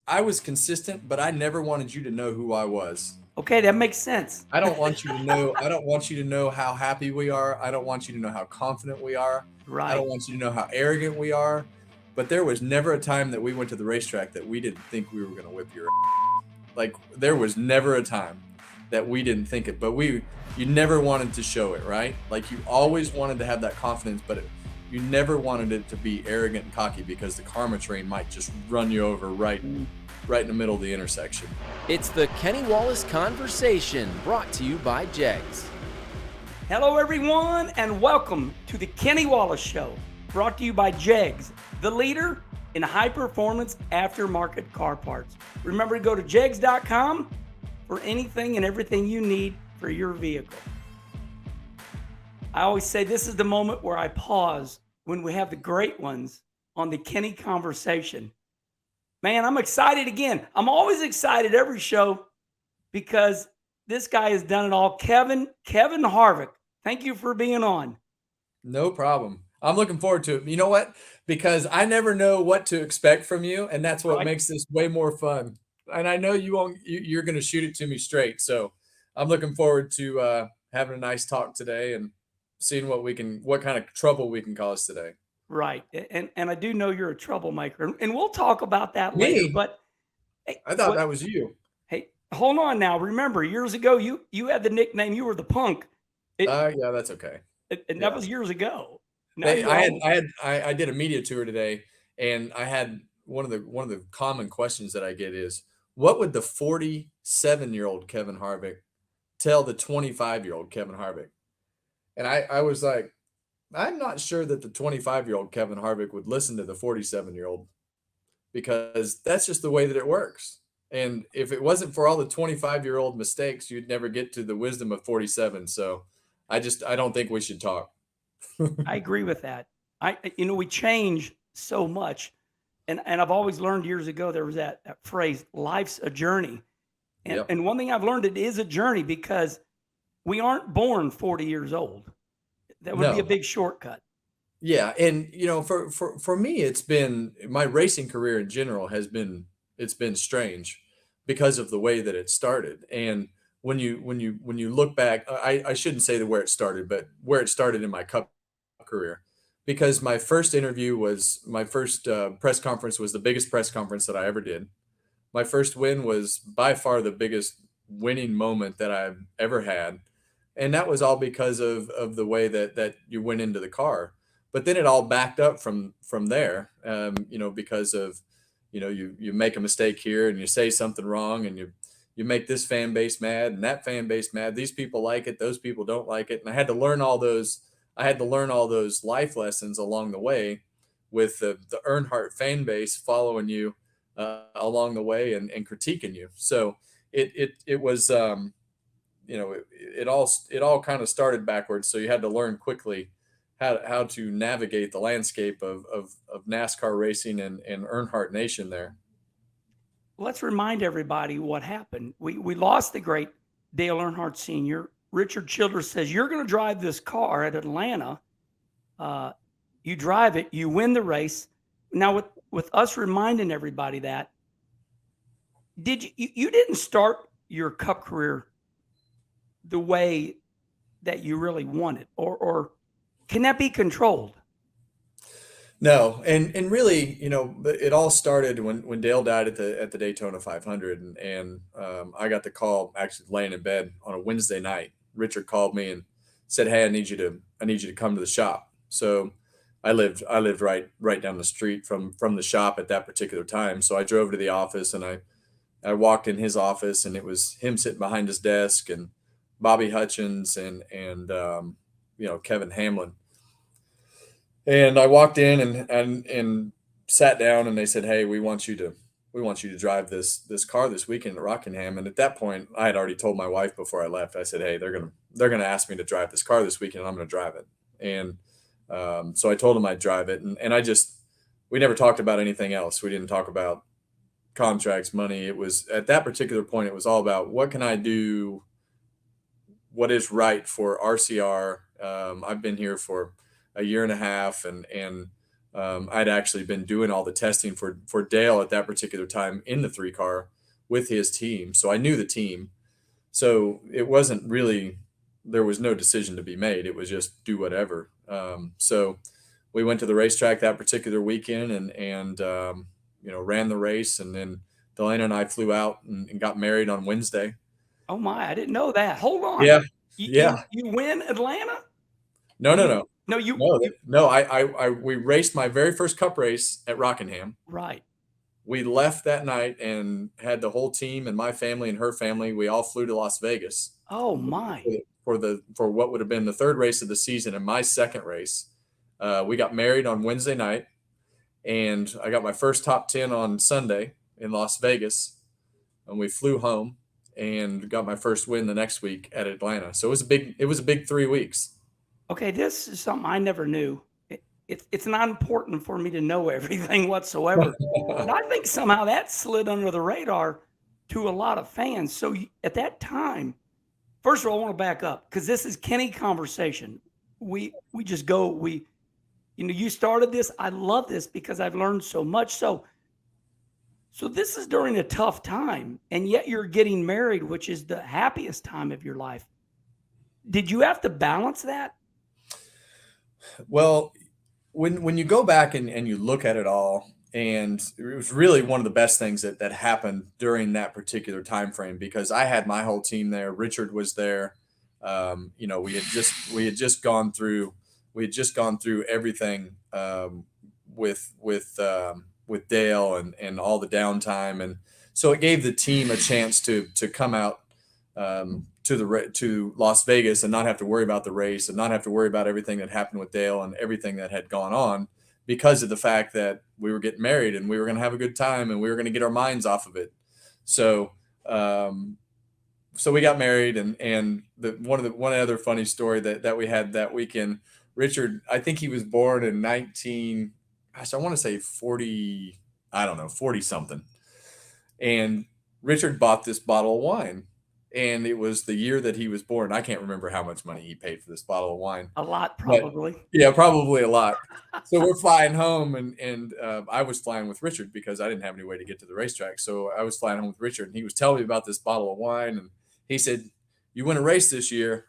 I was consistent, but I never wanted you to know who I was. Okay, that makes sense. I don't want you to know. I don't want you to know how happy we are. I don't want you to know how confident we are. I Right. don't want you to know how arrogant we are. But there was never a time that we went to the racetrack that we didn't think we were going to whip your ass. Like there was never a time that we didn't think it. But you never wanted to show it, right? Like you always wanted to have that confidence, but you never wanted it to be arrogant and cocky because the karma train might just run you over right in the middle of the intersection. It's the Kenny Wallace Conversation, brought to you by JEGS. Hello, everyone, and welcome to the Kenny Wallace Show, brought to you by JEGS, the leader in high-performance aftermarket car parts. Remember to go to jegs.com for anything and everything you need for your vehicle. I always say this is the moment where I pause when we have the great ones on the Kenny Conversation. Man, I'm excited again. I'm always excited every show because this guy has done it all. Kevin Harvick, thank you for being on. No problem. I'm looking forward to it. You know what? Because I never know what to expect from you, and that's what Right. makes this way more fun. And I know you won't. You're going to shoot it to me straight. So I'm looking forward to having a nice talk today and seeing what kind of trouble we can cause today. Right. And I do know you're a troublemaker, and we'll talk about that later. Me? But hey, I thought that was you. hey, hold on now. Remember, years ago, you had the nickname, you were the punk. Yeah, that's okay. And that Yeah. was years ago. Now Hey, you're all I did a media tour today, and I had one of the common questions that I get is, what would the 47-year-old Kevin Harvick tell the 25-year-old Kevin Harvick? And I was like, I'm not sure that the 25-year-old Kevin Harvick would listen to the 47-year-old because that's just the way that it works. And if it wasn't for all the 25-year-old mistakes, you'd never get to the wisdom of 47. So I don't think we should talk. I agree with that. We change so much. And I've always learned years ago there was that phrase, life's a journey. And Yep. and one thing I've learned, it is a journey because we aren't born 40 years old. That would be a No. big shortcut. Yeah, and for me, it's been my racing career in general it's been strange because of the way that it started. And when you look back, I shouldn't say where it started, but where it started in my Cup career, because my first press conference was the biggest press conference that I ever did. My first win was by far the biggest winning moment that I've ever had, and that was all because of the way that you went into the car. But then it all backed up from there, because of you make a mistake here and you say something wrong and you make this fan base mad and that fan base mad. These people like it, those people don't like it, and I had to learn all those. I had to learn all those life lessons along the way, with the Earnhardt fan base following you along the way and critiquing you. So it was it all kind of started backwards. So you had to learn quickly how to navigate the landscape of NASCAR racing and Earnhardt Nation there. Let's remind everybody what happened. We lost the great Dale Earnhardt Sr. Richard Childress says, you're going to drive this car at Atlanta. You drive it, you win the race. Now, with us reminding everybody that, you didn't start your Cup career the way that you really wanted, or can that be controlled? No, and really, it all started when Dale died at the Daytona 500, and I got the call actually laying in bed on a Wednesday night. Richard called me and said, "Hey, I need you to come to the shop." So I lived right down the street from the shop at that particular time. So I drove to the office, and I walked in his office, and it was him sitting behind his desk, and Bobby Hutchins and Kevin Hamlin. And I walked in and sat down, and they said, "Hey, we want you to drive this car this weekend at Rockingham." And at that point, I had already told my wife before I left. I said, "Hey, they're gonna ask me to drive this car this weekend, and I'm gonna drive it." And so I told them I'd drive it, and we never talked about anything else. We didn't talk about contracts, money. It was at that particular point, it was all about what can I do, what is right for RCR. I've been here for a year and a half, and I'd actually been doing all the testing for Dale at that particular time in the 3-car with his team. So I knew the team. So it wasn't really, there was no decision to be made. It was just do whatever. So we went to the racetrack that particular weekend and ran the race. And then Delana and I flew out and got married on Wednesday. Oh my, I didn't know that. Hold on. Yeah. You, Yeah. you win Atlanta? No. No, you No, we raced my very first Cup race at Rockingham. right. We left that night and had the whole team and my family and her family. We all flew to Las Vegas Oh my. for what would have been the third race of the season and my second race. We got married on Wednesday night, and I got my first top 10 on Sunday in Las Vegas, and we flew home and got my first win the next week at Atlanta. So it was a big 3 weeks. Okay, this is something I never knew. It's not important for me to know everything whatsoever, but I think somehow that slid under the radar to a lot of fans. So at that time, first of all, I want to back up because this is Kenny conversation. We just go. You started this. I love this because I've learned so much. So this is during a tough time, and yet you're getting married, which is the happiest time of your life. Did you have to balance that? Well, when you go back and you look at it all, and it was really one of the best things that happened during that particular time frame because I had my whole team there. Richard was there. We had just gone through everything with Dale and all the downtime, and so it gave the team a chance to come out to Las Vegas and not have to worry about the race and not have to worry about everything that happened with Dale and everything that had gone on because of the fact that we were getting married and we were going to have a good time and we were going to get our minds off of it. So we got married and one other funny story that we had that weekend, Richard, I think he was born in I want to say 40 something. And Richard bought this bottle of wine. And it was the year that he was born. I can't remember how much money he paid for this bottle of wine. A lot, probably. But, yeah, probably a lot. So we're flying home, and I was flying with Richard because I didn't have any way to get to the racetrack. So I was flying home with Richard, and he was telling me about this bottle of wine. And he said, "You win a race this year,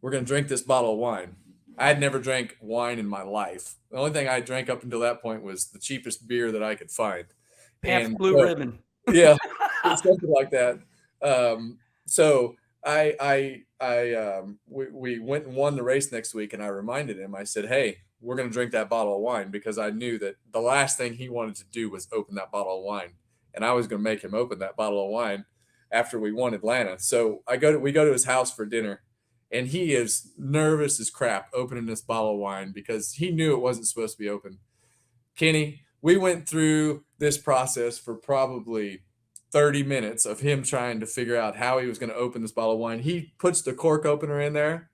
we're going to drink this bottle of wine." I had never drank wine in my life. The only thing I drank up until that point was the cheapest beer that I could find. Pabst Blue Ribbon. Yeah, something like that. So we went and won the race next week, and I reminded him. I said, "Hey, we're going to drink that bottle of wine," because I knew that the last thing he wanted to do was open that bottle of wine, and I was going to make him open that bottle of wine after we won Atlanta. So we go to his house for dinner, and he is nervous as crap opening this bottle of wine because he knew it wasn't supposed to be open. Kenny, we went through this process for probably 30 minutes of him trying to figure out how he was going to open this bottle of wine. He puts the cork opener in there,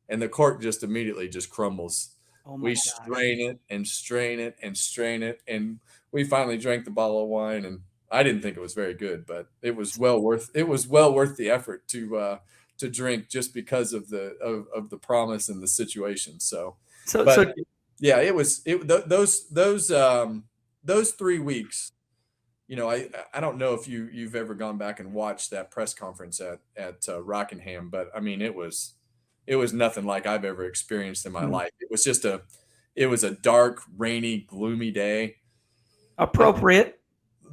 and the cork just immediately just crumbles. Oh my We gosh. strain it and strain it and strain it, and we finally drank the bottle of wine. And I didn't think it was very good, but it was well worth the effort to drink just because of the promise and the situation. Yeah, those 3 weeks. I don't know if you've ever gone back and watched that press conference at Rockingham, but I mean, it was nothing like I've ever experienced in my life. It was a dark, rainy, gloomy day. Appropriate.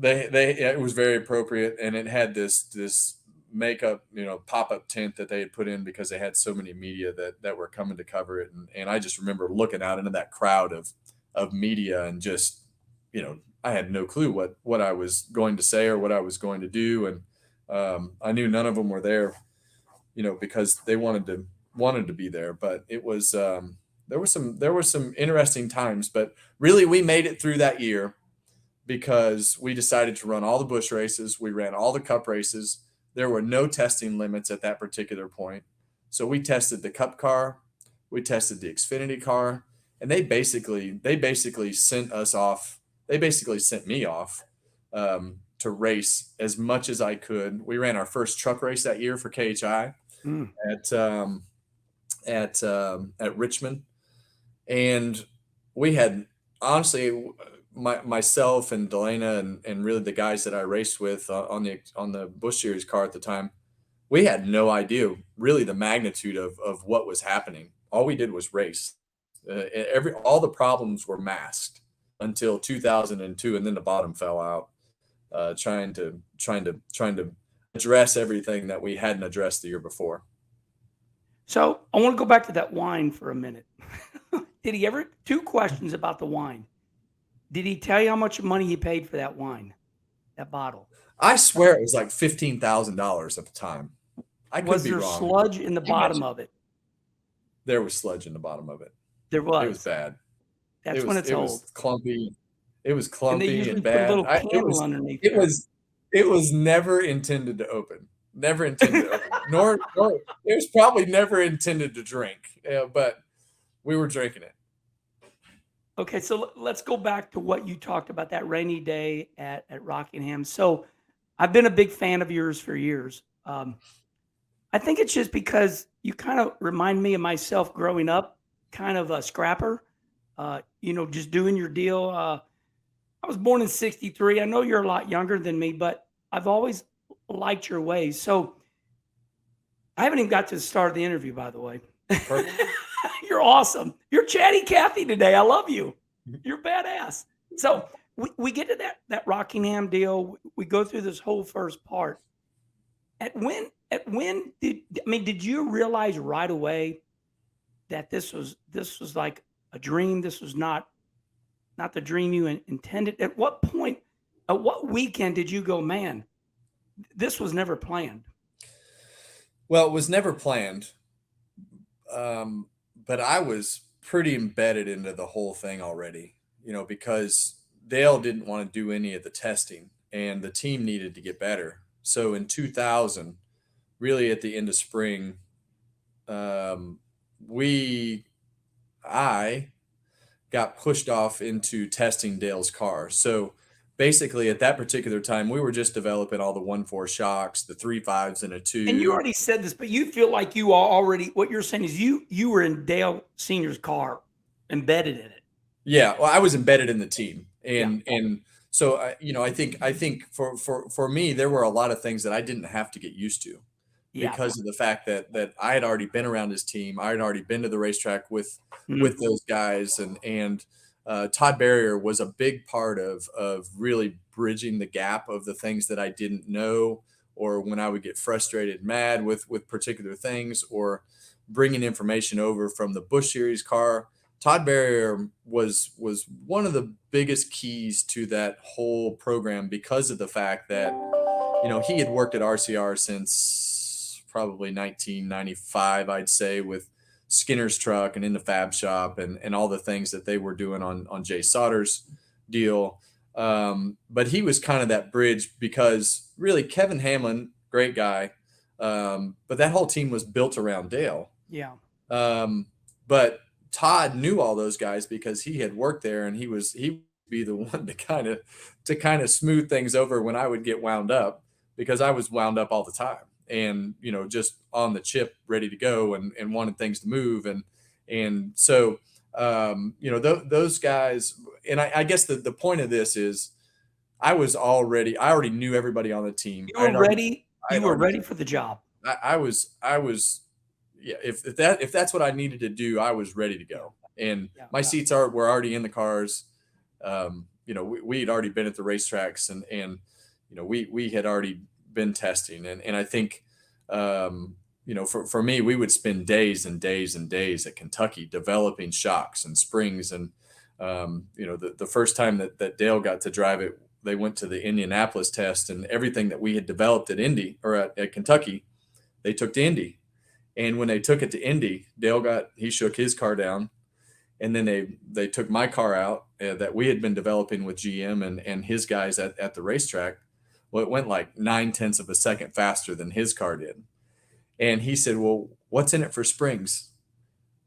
It was very appropriate, and it had this makeup, pop-up tent that they had put in because they had so many media that were coming to cover it, and I just remember looking out into that crowd of media and just, I had no clue what I was going to say or what I was going to do, and I knew none of them were there, because they wanted to be there. But it was there were some interesting times, but really we made it through that year because we decided to run all the Busch races. We ran all the Cup races. There were no testing limits at that particular point, so we tested the Cup car, we tested the Xfinity car, and they basically sent us off. They basically sent me off to race as much as I could. We ran our first truck race that year for KHI at Richmond, and we had honestly, myself and Delana and really the guys that I raced with on the Busch Series car at the time, we had no idea really the magnitude of what was happening. All we did was race. All the problems were masked until 2002, and then the bottom fell out. Trying to address everything that we hadn't addressed the year before. So I want to go back to that wine for a minute. Did he ever? Two questions about the wine. Did he tell you how much money he paid for that wine, that bottle? I swear it was like $15,000 at the time. I could Was be there wrong. sludge in the bottom of it? There was sludge in the bottom of it. There was. It was bad. That's when it's old. It was clumpy. It was And they clumpy usually and put a bad. little candle underneath there. It was never intended to open. Never intended to open. Nor it was probably never intended to drink. But we were drinking it. Okay, so let's go back to what you talked about, that rainy day at Rockingham. So I've been a big fan of yours for years. I think it's just because you kind of remind me of myself growing up, kind of a scrapper, just doing your deal. I was born in '63. I know you're a lot younger than me, but I've always liked your ways. So I haven't even got to the start of the interview, by the way. You're awesome. You're chatty Cathy today. I love you. You're badass. So we get to that Rockingham deal. We go through this whole first part. Did you realize right away that this was like a dream? This was not the dream you intended. At what point, at what weekend did you go, man, this was never planned? Well, it was never planned. But I was pretty embedded into the whole thing already, because Dale didn't want to do any of the testing and the team needed to get better. So in 2000, really at the end of spring, I got pushed off into testing Dale's car. So basically at that particular time, we were just developing all the 1.4 shocks, the 3.5s and a 2. And you already said this, but you feel like you are already, what you're saying is you were in Dale Sr.'s car, embedded in it. Yeah, well, I was embedded in the team. And so, I think for me, there were a lot of things that I didn't have to get used to because of the fact that I had already been around his team. I had already been to the racetrack with those guys, and Todd Parrott was a big part of really bridging the gap of the things that I didn't know, or when I would get frustrated, mad with particular things, or bringing information over from the Busch Series car. Todd Parrott was one of the biggest keys to that whole program because of the fact that, he had worked at RCR since probably 1995, I'd say, with Skinner's truck and in the fab shop and all the things that they were doing on Jay Sauter's deal. But he was kind of that bridge because really Kevin Hamlin, great guy. But that whole team was built around Dale. Yeah. But Todd knew all those guys because he had worked there, and he would be the one to kind of smooth things over when I would get wound up, because I was wound up all the time and, just on the chip, ready to go and wanted things to move. And so, those guys, and I guess the point of this is I already knew everybody on the team. You were ready. You were ready for the job. I was, yeah. If that's what I needed to do, I was ready to go. And my seats were already in the cars. We had already been at the racetracks and we had already been testing. And I think, for me, we would spend days and days and days at Kentucky developing shocks and springs. And, the first time that Dale got to drive it, they went to the Indianapolis test, and everything that we had developed at Indy or at Kentucky, they took to Indy. And when they took it to Indy, he shook his car down, and then they took my car out that we had been developing with GM and his guys at the racetrack. Well, it went like 0.9 of a second faster than his car did. And he said, well, what's in it for springs?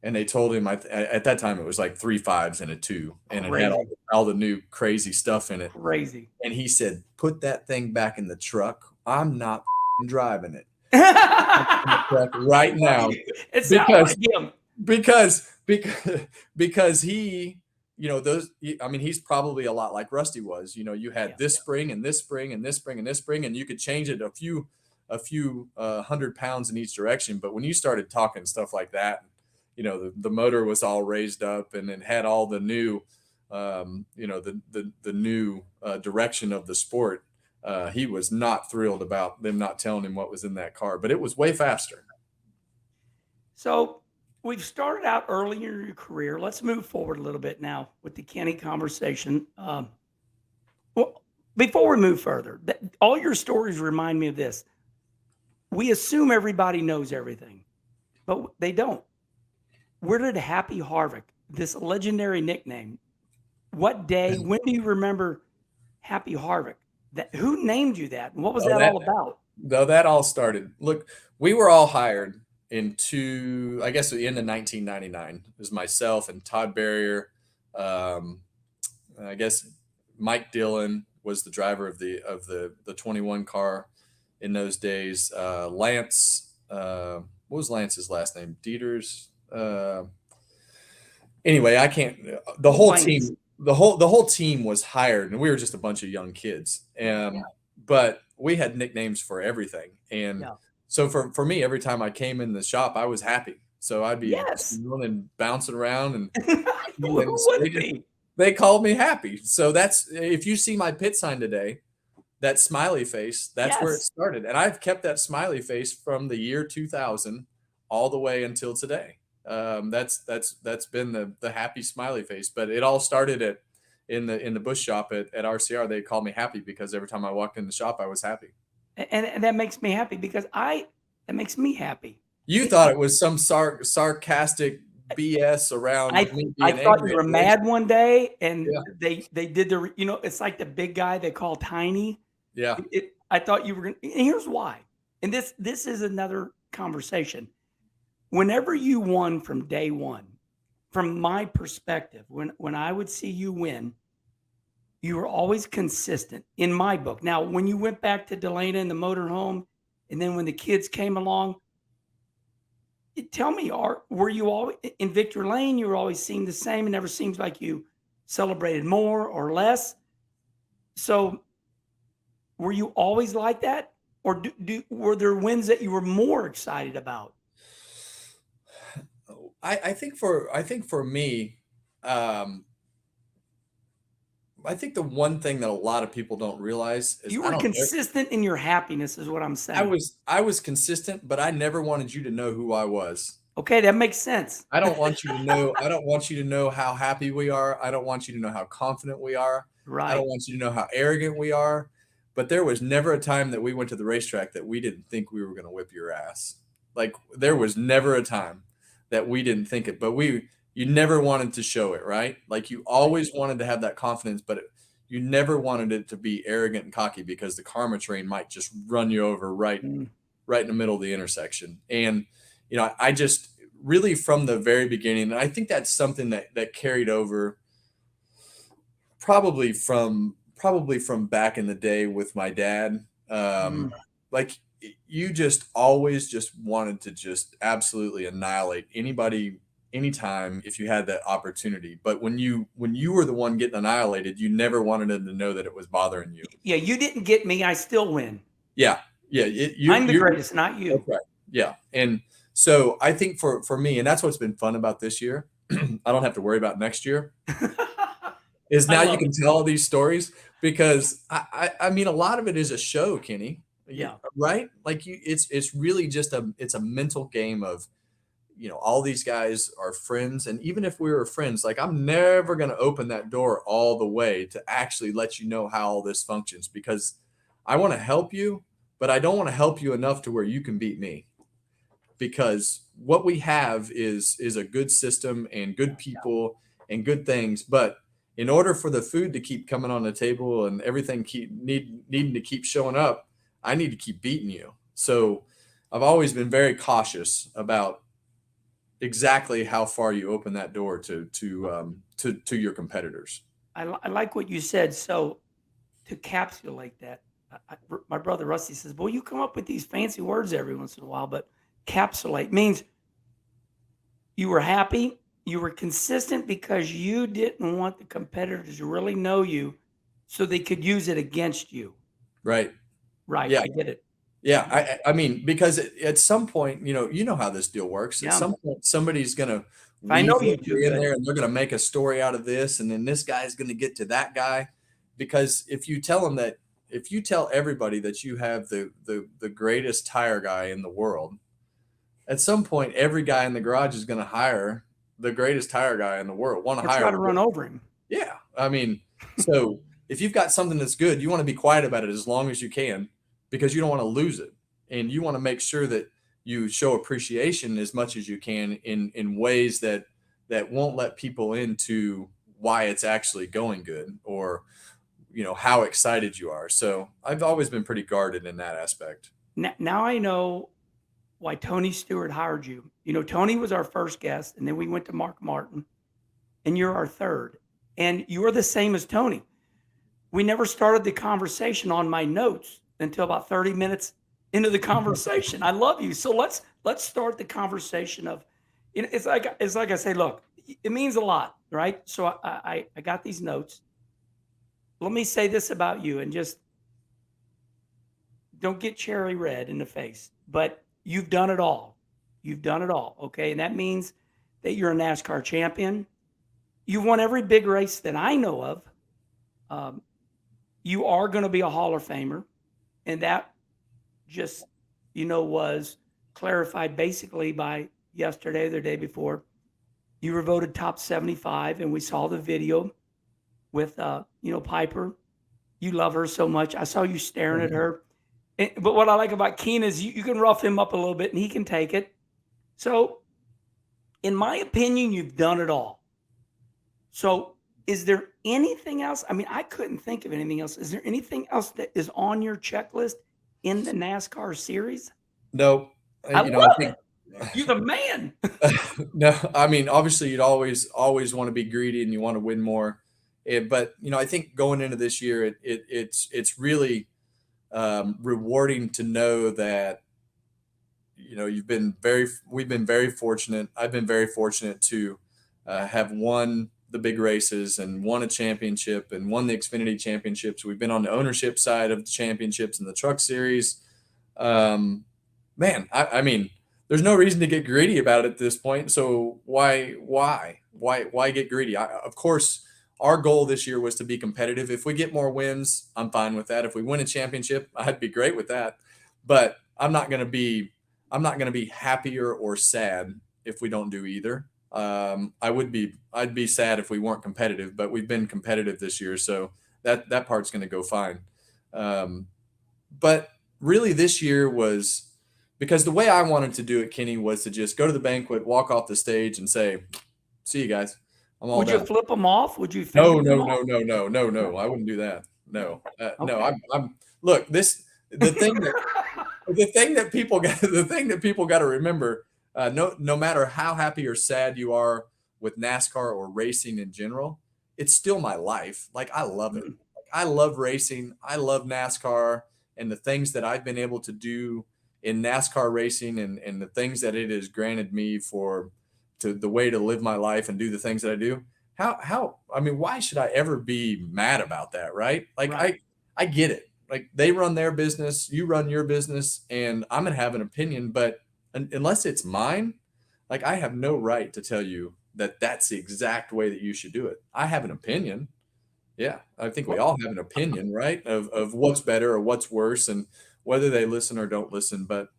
And they told him at that time it was like 3.5s and a 2, and it had all the new crazy stuff in it. Crazy. And he said, put that thing back in the truck. I'm not driving it. Right now, it's because because he I mean, he's probably a lot like Rusty was. You had this spring and this spring and this spring and this spring, and you could change it a few 100 pounds in each direction. But when you started talking stuff like that, the motor was all raised up and it had all the new, the new direction of the sport. He was not thrilled about them not telling him what was in that car, but it was way faster. So we've started out early in your career. Let's move forward a little bit now with the Kenny conversation. Well, before we move further, all your stories remind me of this. We assume everybody knows everything, but they don't. Where did Happy Harvick, this legendary nickname, what day, when do you remember Happy Harvick? Who named you that? And what was that all about? No, that all started. Look, we were all hired into, I guess, the end of 1999. It was myself and Todd Parrott. I guess Mike Dillon was the driver of the 21 car in those days. Lance, what was Lance's last name? Dieters. Anyway, I can't. The whole team. The whole team was hired, and we were just a bunch of young kids. But we had nicknames for everything, and so for me, every time I came in the shop, I was happy. So I'd be and bouncing around, and they called me Happy. So that's, if you see my pit sign today, that smiley face, that's where it started, and I've kept that smiley face from the year 2000 all the way until today. That's been the happy smiley face, but it all started in the Busch shop at RCR. They called me Happy because every time I walked in the shop, I was happy. And that makes me happy because that makes me happy. You thought it was some sarcastic BS around. I thought you were mad one day, and they did it's like the big guy they call Tiny. Yeah. I thought you were going to, and here's why. And this is another conversation. Whenever you won from day one, from my perspective, when I would see you win, you were always consistent in my book. Now, when you went back to Delana in the motorhome, and then when the kids came along, tell me, were you always in Victor Lane? You were always seemed the same. It never seems like you celebrated more or less. So, were you always like that, or were there wins that you were more excited about? I think for me, I think the one thing that a lot of people don't realize is you were consistent in your happiness, is what I'm saying. I was consistent, but I never wanted you to know who I was. Okay, that makes sense. I don't want you to know. I don't want you to know how happy we are. I don't want you to know how confident we are. Right. I don't want you to know how arrogant we are. But there was never a time that we went to the racetrack that we didn't think we were going to whip your ass. Like, there was never a time that we didn't think it, but you never wanted to show it, right? Like, you always wanted to have that confidence, but you never wanted it to be arrogant and cocky because the karma train might just run you over right in the middle of the intersection. And, I just really, from the very beginning, and I think that's something that carried over probably from back in the day with my dad. Like, you just always just wanted to just absolutely annihilate anybody, anytime, if you had that opportunity. But when you were the one getting annihilated, you never wanted them to know that it was bothering you. Yeah, you didn't get me. I still win. Yeah. I'm the greatest, not you. That's right. Yeah. And so I think for me, and that's what's been fun about this year, I don't have to worry about next year, is now you can tell all these stories, because I mean, a lot of it is a show, Kenny. Yeah. Right. Like, it's really just it's a mental game of, all these guys are friends. And even if we were friends, like, I'm never going to open that door all the way to actually let you know how all this functions, because I want to help you, but I don't want to help you enough to where you can beat me, because what we have is a good system and good people and good things. But in order for the food to keep coming on the table and everything needing to keep showing up, I need to keep beating you. So I've always been very cautious about exactly how far you open that door to your competitors. I like what you said. So to capsulate that, my brother Rusty says, "Boy, you come up with these fancy words every once in a while, but capsulate means you were happy, You were consistent because you didn't want the competitors to really know you so they could use it against you. Right. Right. Yeah. I get it. Yeah. I mean, because at some point, you know how this deal works. At Yeah. some point, somebody's going to If I know weave you too in good. there and they're going to make a story out of this. And then this guy's going to get to that guy. Because if you tell everybody that you have the greatest tire guy in the world, at some point, every guy in the garage is going to hire the greatest tire guy in the world, want to Or hire try to run over him. Yeah. I mean, so if you've got something that's good, you want to be quiet about it as long as you can because you don't want to lose it. And you want to make sure that you show appreciation as much as you can in ways that won't let people into why it's actually going good or how excited you are. So I've always been pretty guarded in that aspect. Now I know why Tony Stewart hired you. Tony was our first guest, and then we went to Mark Martin, and you're our third. And you are the same as Tony. We never started the conversation on my notes until about 30 minutes into the conversation. I love you. So let's start the conversation of, it's like I say, look, it means a lot, right? So I got these notes. Let me say this about you, and just don't get cherry red in the face, but you've done it all. You've done it all. Okay. And that means that you're a NASCAR champion. You've won every big race that I know of. You are going to be a Hall of Famer. And that just, was clarified basically by yesterday or the day before. You were voted top 75, and we saw the video with, Piper. You love her so much. I saw you staring at her. But what I like about Keen is you can rough him up a little bit, and he can take it. So, in my opinion, you've done it all. So, is there anything else? I mean, I couldn't think of anything else. Is there anything else that is on your checklist in the NASCAR series? No. I love it. You're the man. No, I mean, obviously you'd always want to be greedy and you want to win more. But, I think going into this year, it's really rewarding to know that, we've been very fortunate. I've been very fortunate to have won the big races and won a championship and won the Xfinity championships. We've been on the ownership side of the championships in the truck series. I mean, there's no reason to get greedy about it at this point. So why get greedy? Of course, our goal this year was to be competitive. If we get more wins, I'm fine with that. If we win a championship, I'd be great with that. But I'm not going to be happier or sad if we don't do either. I'd be sad if we weren't competitive, but we've been competitive this year, so that part's going to go fine. But really, this year was because the way I wanted to do it, Kenny, was to just go to the banquet, walk off the stage, and say, "See you guys. I'm all Would done." you flip them off? Would you? No. I wouldn't do that. No, no. Okay. I'm look. The thing that people got to remember. No matter how happy or sad you are with NASCAR or racing in general, it's still my life. Like, I love it. I love racing. I love NASCAR and the things that I've been able to do in NASCAR racing and the things that it has granted me to the way to live my life and do the things that I do. I mean, why should I ever be mad about that? Right. Like, Right. I get it. Like, they run their business, you run your business, and I'm going to have an opinion, but unless it's mine, like, I have no right to tell you that that's the exact way that you should do it. I have an opinion. Yeah, I think we all have an opinion, right? Of what's better or what's worse and whether they listen or don't listen. But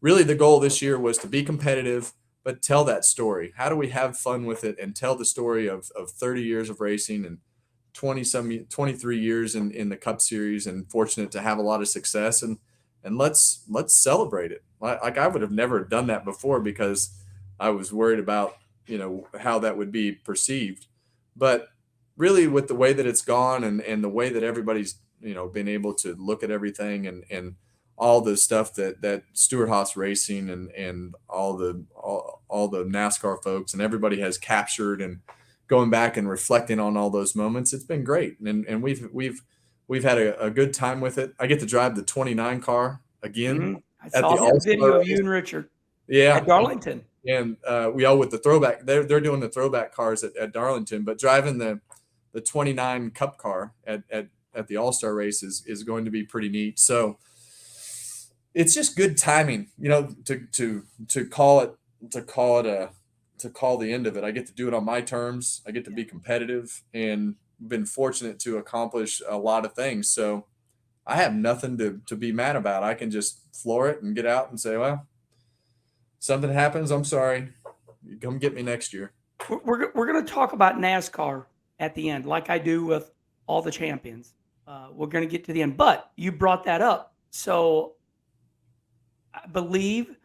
really the goal this year was to be competitive, but tell that story. How do we have fun with it and tell the story of 30 years of racing and 23 years in the Cup Series, and fortunate to have a lot of success, and let's celebrate it. Like, I would have never done that before because I was worried about, how that would be perceived. But really, with the way that it's gone and the way that everybody's, been able to look at everything and all the stuff that Stewart Haas Racing and all the NASCAR folks and everybody has captured, and going back and reflecting on all those moments, it's been great. And we've had a good time with it. I get to drive the 29 car again. I saw that video of you and Richard. Yeah. At Darlington. And we all with the throwback. They're doing the throwback cars at Darlington, but driving the 29 Cup car at the All-Star race is going to be pretty neat. So it's just good timing, to call the end of it. I get to do it on my terms. I get to be competitive, and been fortunate to accomplish a lot of things. So I have nothing to be mad about. I can just floor it and get out and say, well, something happens, I'm sorry. You come get me next year. We're going to talk about NASCAR at the end, like I do with all the champions. We're going to get to the end, but you brought that up. So I believe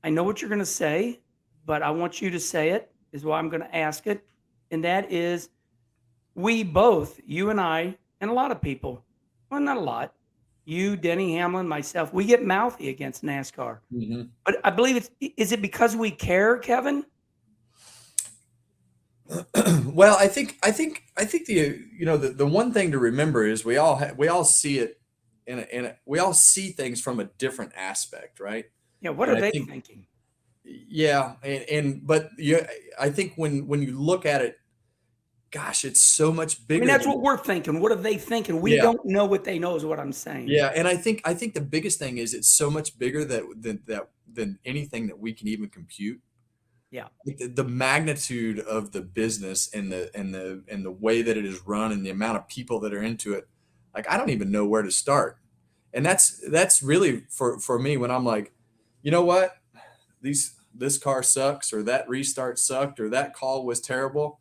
I know what you're going to say, but I want you to say it, is why I'm going to ask it. And that is, we both, you and I, and a lot of people, well, not a lot, you, Denny Hamlin, myself, we get mouthy against NASCAR. Mm-hmm. But I believe is it because we care, Kevin? Well, I think the one thing to remember is we all see it we all see things from a different aspect, right? Yeah. What And are I they think, thinking? yeah, but I think when you look at it, gosh, it's so much I bigger. mean, that's what we're thinking. What are they thinking? We don't know what they know is what I'm saying. Yeah, and I think the biggest thing is it's so much bigger than anything that we can even compute. Yeah. Like the magnitude of the business and the way that it is run and the amount of people that are into it, like I don't even know where to start. And that's really for me when I'm like, you know what, this car sucks, or that restart sucked, or that call was terrible.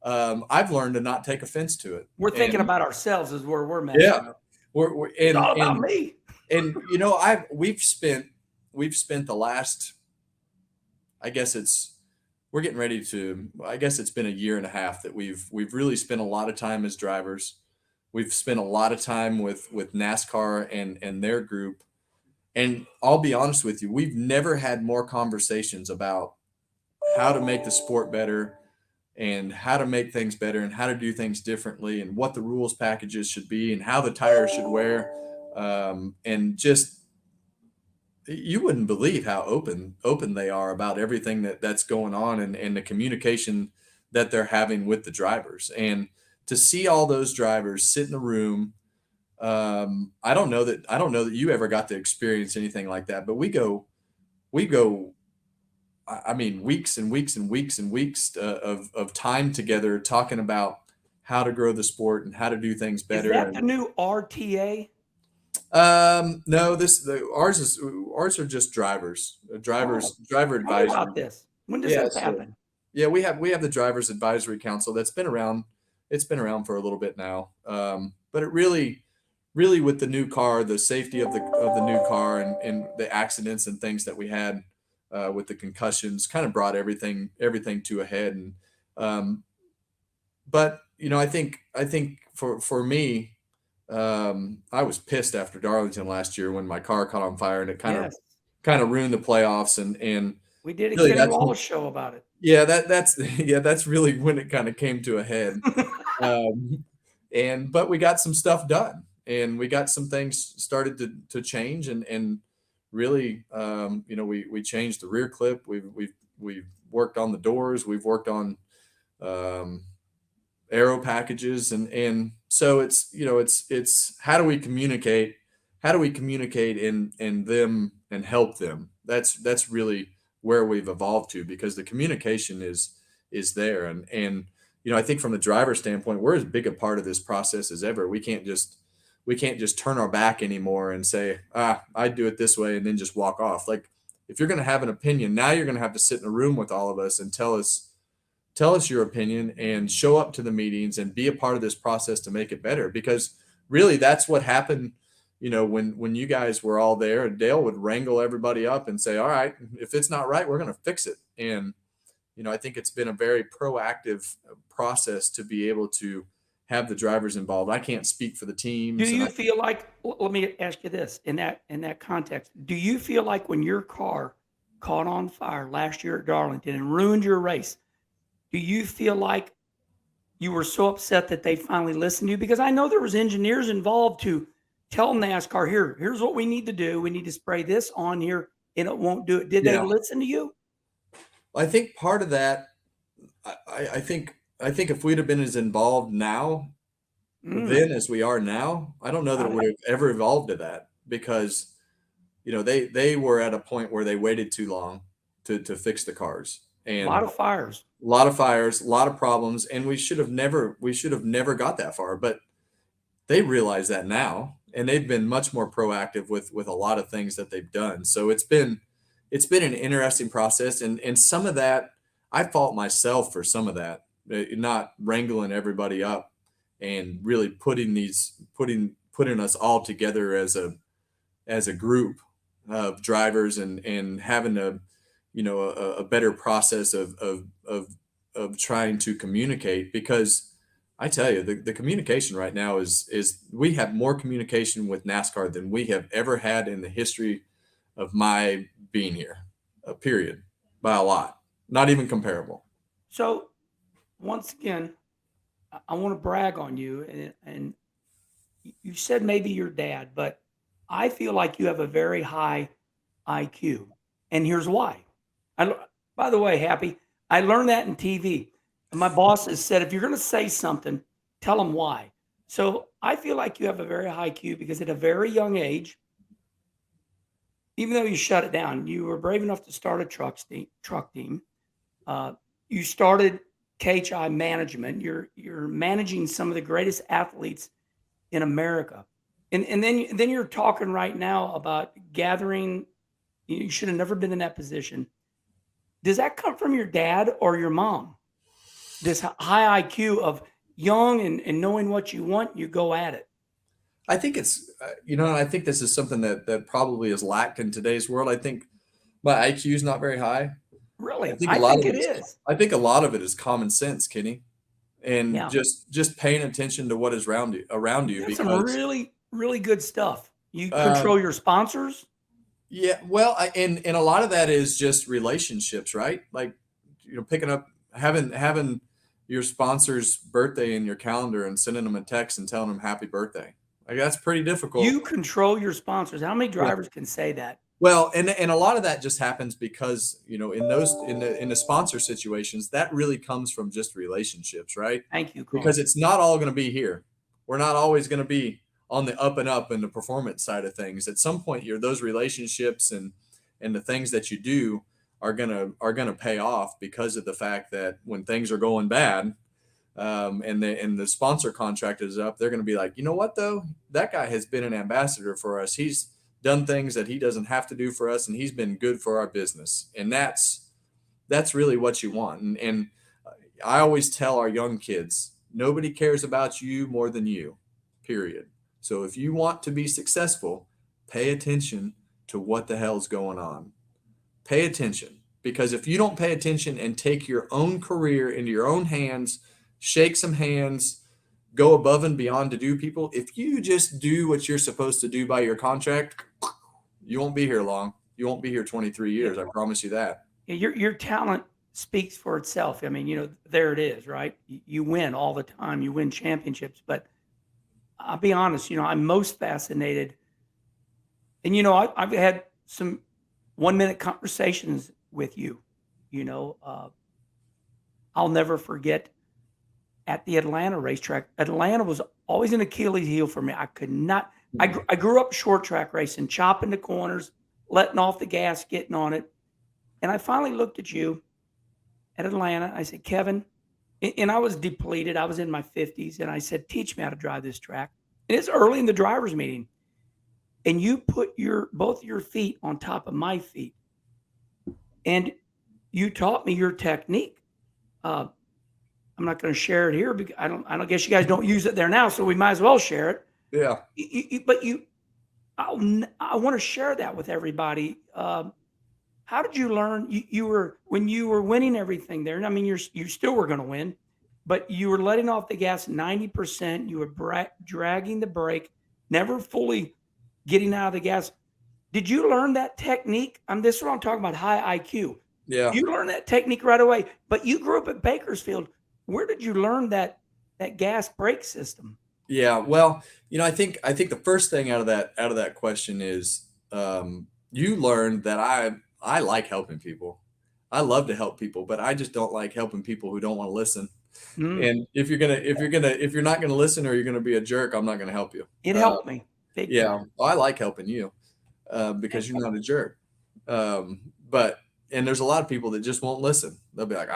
I've learned to not take offense to it. We're thinking And about ourselves is where we're messing yeah, up. it's all about me. And we've spent the last, I guess we're getting ready to, I guess it's been a year and a half that we've really spent a lot of time as drivers. We've spent a lot of time with NASCAR and their group. And I'll be honest with you, we've never had more conversations about how to make the sport better and how to make things better and how to do things differently and what the rules packages should be and how the tires should wear. And just, you wouldn't believe how open they are about everything that's going on, and the communication that they're having with the drivers. And to see all those drivers sit in a room, I don't know that you ever got to experience anything like that, but we go, I mean, weeks and weeks and weeks and weeks of time together talking about how to grow the sport and how to do things better. Is that the new RTA? No, ours are just driver advisory. How about this? When does Yeah, this so- happen? Yeah, we have the Drivers Advisory Council that's been around. It's been around for a little bit now. But it really with the new car, the safety of the new car and the accidents and things that we had with the concussions kind of brought everything to a head. And but I think for me, I was pissed after Darlington last year when my car caught on fire and it kind of ruined the playoffs, and We did a really, Kenny Wallace show about it. yeah, that's really when it kind of came to a head. But we got some stuff done, and we got some things started to change, and really, we changed the rear clip. We've worked on the doors. We've worked on aero packages, and so it's how do we communicate in them and help them. That's really where we've evolved to, because the communication is there. And I think from the driver standpoint, we're as big a part of this process as ever. We can't just turn our back anymore and say, I do it this way, and then just walk off. Like, if you're going to have an opinion, now you're going to have to sit in a room with all of us and tell us your opinion and show up to the meetings and be a part of this process to make it better. Because really that's what happened, when you guys were all there, and Dale would wrangle everybody up and say, all right, if it's not right, we're going to fix it. And, I think it's been a very proactive process to be able to have the drivers involved. I can't speak for the teams. Do you feel like, let me ask you this in that context, do you feel like when your car caught on fire last year at Darlington and ruined your race, do you feel like you were so upset that they finally listened to you? Because I know there was engineers involved to tell NASCAR, here's what we need to do. We need to spray this on here and it won't do it. Did they listen to you? I think part of that, I think if we'd have been as involved now Mm, then as we are now, I don't know that it got it. would have ever evolved to that because they were at a point where they waited too long to fix the cars A lot and of fires. a lot of fires, a lot of problems, and we should have never got that far. But they realize that now, and they've been much more proactive with a lot of things that they've done. So it's been an interesting process, and some of that I fault myself for some of that, not wrangling everybody up and really putting us all together as a group of drivers and having a better process of trying to communicate because I tell you the communication right now is we have more communication with NASCAR than we have ever had in the history of my being here, period, by a lot, not even comparable. So once again, I want to brag on you, and you said maybe your dad, but I feel like you have a very high IQ, and here's why. By the way, Happy, I learned that in TV. My boss has said if you're going to say something, tell them why. So I feel like you have a very high IQ because at a very young age, even though you shut it down, you were brave enough to start a truck team. Uh, you started KHI management. You're managing some of the greatest athletes in America, and then you're talking right now about gathering. You should have never been in that position. Does that come from your dad or your mom? This high IQ of young and knowing what you want, you go at it. I think I think this is something that probably is lacked in today's world. I think my IQ is not very high. I Really, think a I lot think of it it is is. I think a lot of it is common sense, Kenny, and Yeah, just paying attention to what is around you you got some because really good stuff. You um, control your sponsors. yeah, well, and a lot of that is just relationships, right? Like picking up having your sponsor's birthday in your calendar and sending them a text and telling them happy birthday. Like that's pretty difficult. You control your sponsors. How many drivers can say that? Well, and a lot of that just happens because, in the sponsor situations, that really comes from just relationships, right? Thank you, Because Carl. it's not all going to be here. We're not always going to be on the up and up in the performance side of things. At some point, those relationships and the things that you do are gonna pay off because of the fact that when things are going bad, and the sponsor contract is up, they're going to be like, you know what though, that guy has been an ambassador for us. He's done things that he doesn't have to do for us, and he's been good for our business. And that's really what you want. And I always tell our young kids, nobody cares about you more than you. Period. So if you want to be successful, pay attention to what the hell's going on. Pay attention because if you don't pay attention and take your own career into your own hands, shake some hands, go above and beyond to do people, if you just do what you're supposed to do by your contract, you won't be here long. You won't be here 23 Yeah, years. I promise you that. your talent speaks for itself. I mean, there it is, right? You win all the time. You win championships, but I'll be honest. I'm most fascinated, and I've had some 1 minute conversations with you. You know, uh, I'll never forget at the Atlanta racetrack. Atlanta was always an Achilles heel for me. I could not. I grew up short track racing, chopping the corners, letting off the gas, getting on it. And I finally looked at you at Atlanta. I said, Kevin, and I was depleted. I was in my 50s. And I said, teach me how to drive this track. And it's early in the driver's meeting. And you put both your feet on top of my feet. And you taught me your technique. Uh, I'm not going to share it here because I don't guess you guys don't use it there now, so we might as well share it. Yeah. But I want to share that with everybody. How did you learn? You were when you were winning everything there. And I mean, you still were going to win, but you were letting off the gas 90%. You were dragging the brake, never fully getting out of the gas. Did you learn that technique? This is what I'm talking about. High IQ. Yeah. You learned that technique right away. But you grew up at Bakersfield. Where did you learn that gas brake system? Yeah. Well, I think the first thing out of that question is you learned that I like helping people. I love to help people, but I just don't like helping people who don't want to listen. Mm. And if you're not gonna listen or you're gonna be a jerk, I'm not gonna help you. It helped me big Yeah, time. well, I like helping you because you're not a jerk. But and there's a lot of people that just won't listen. They'll be like,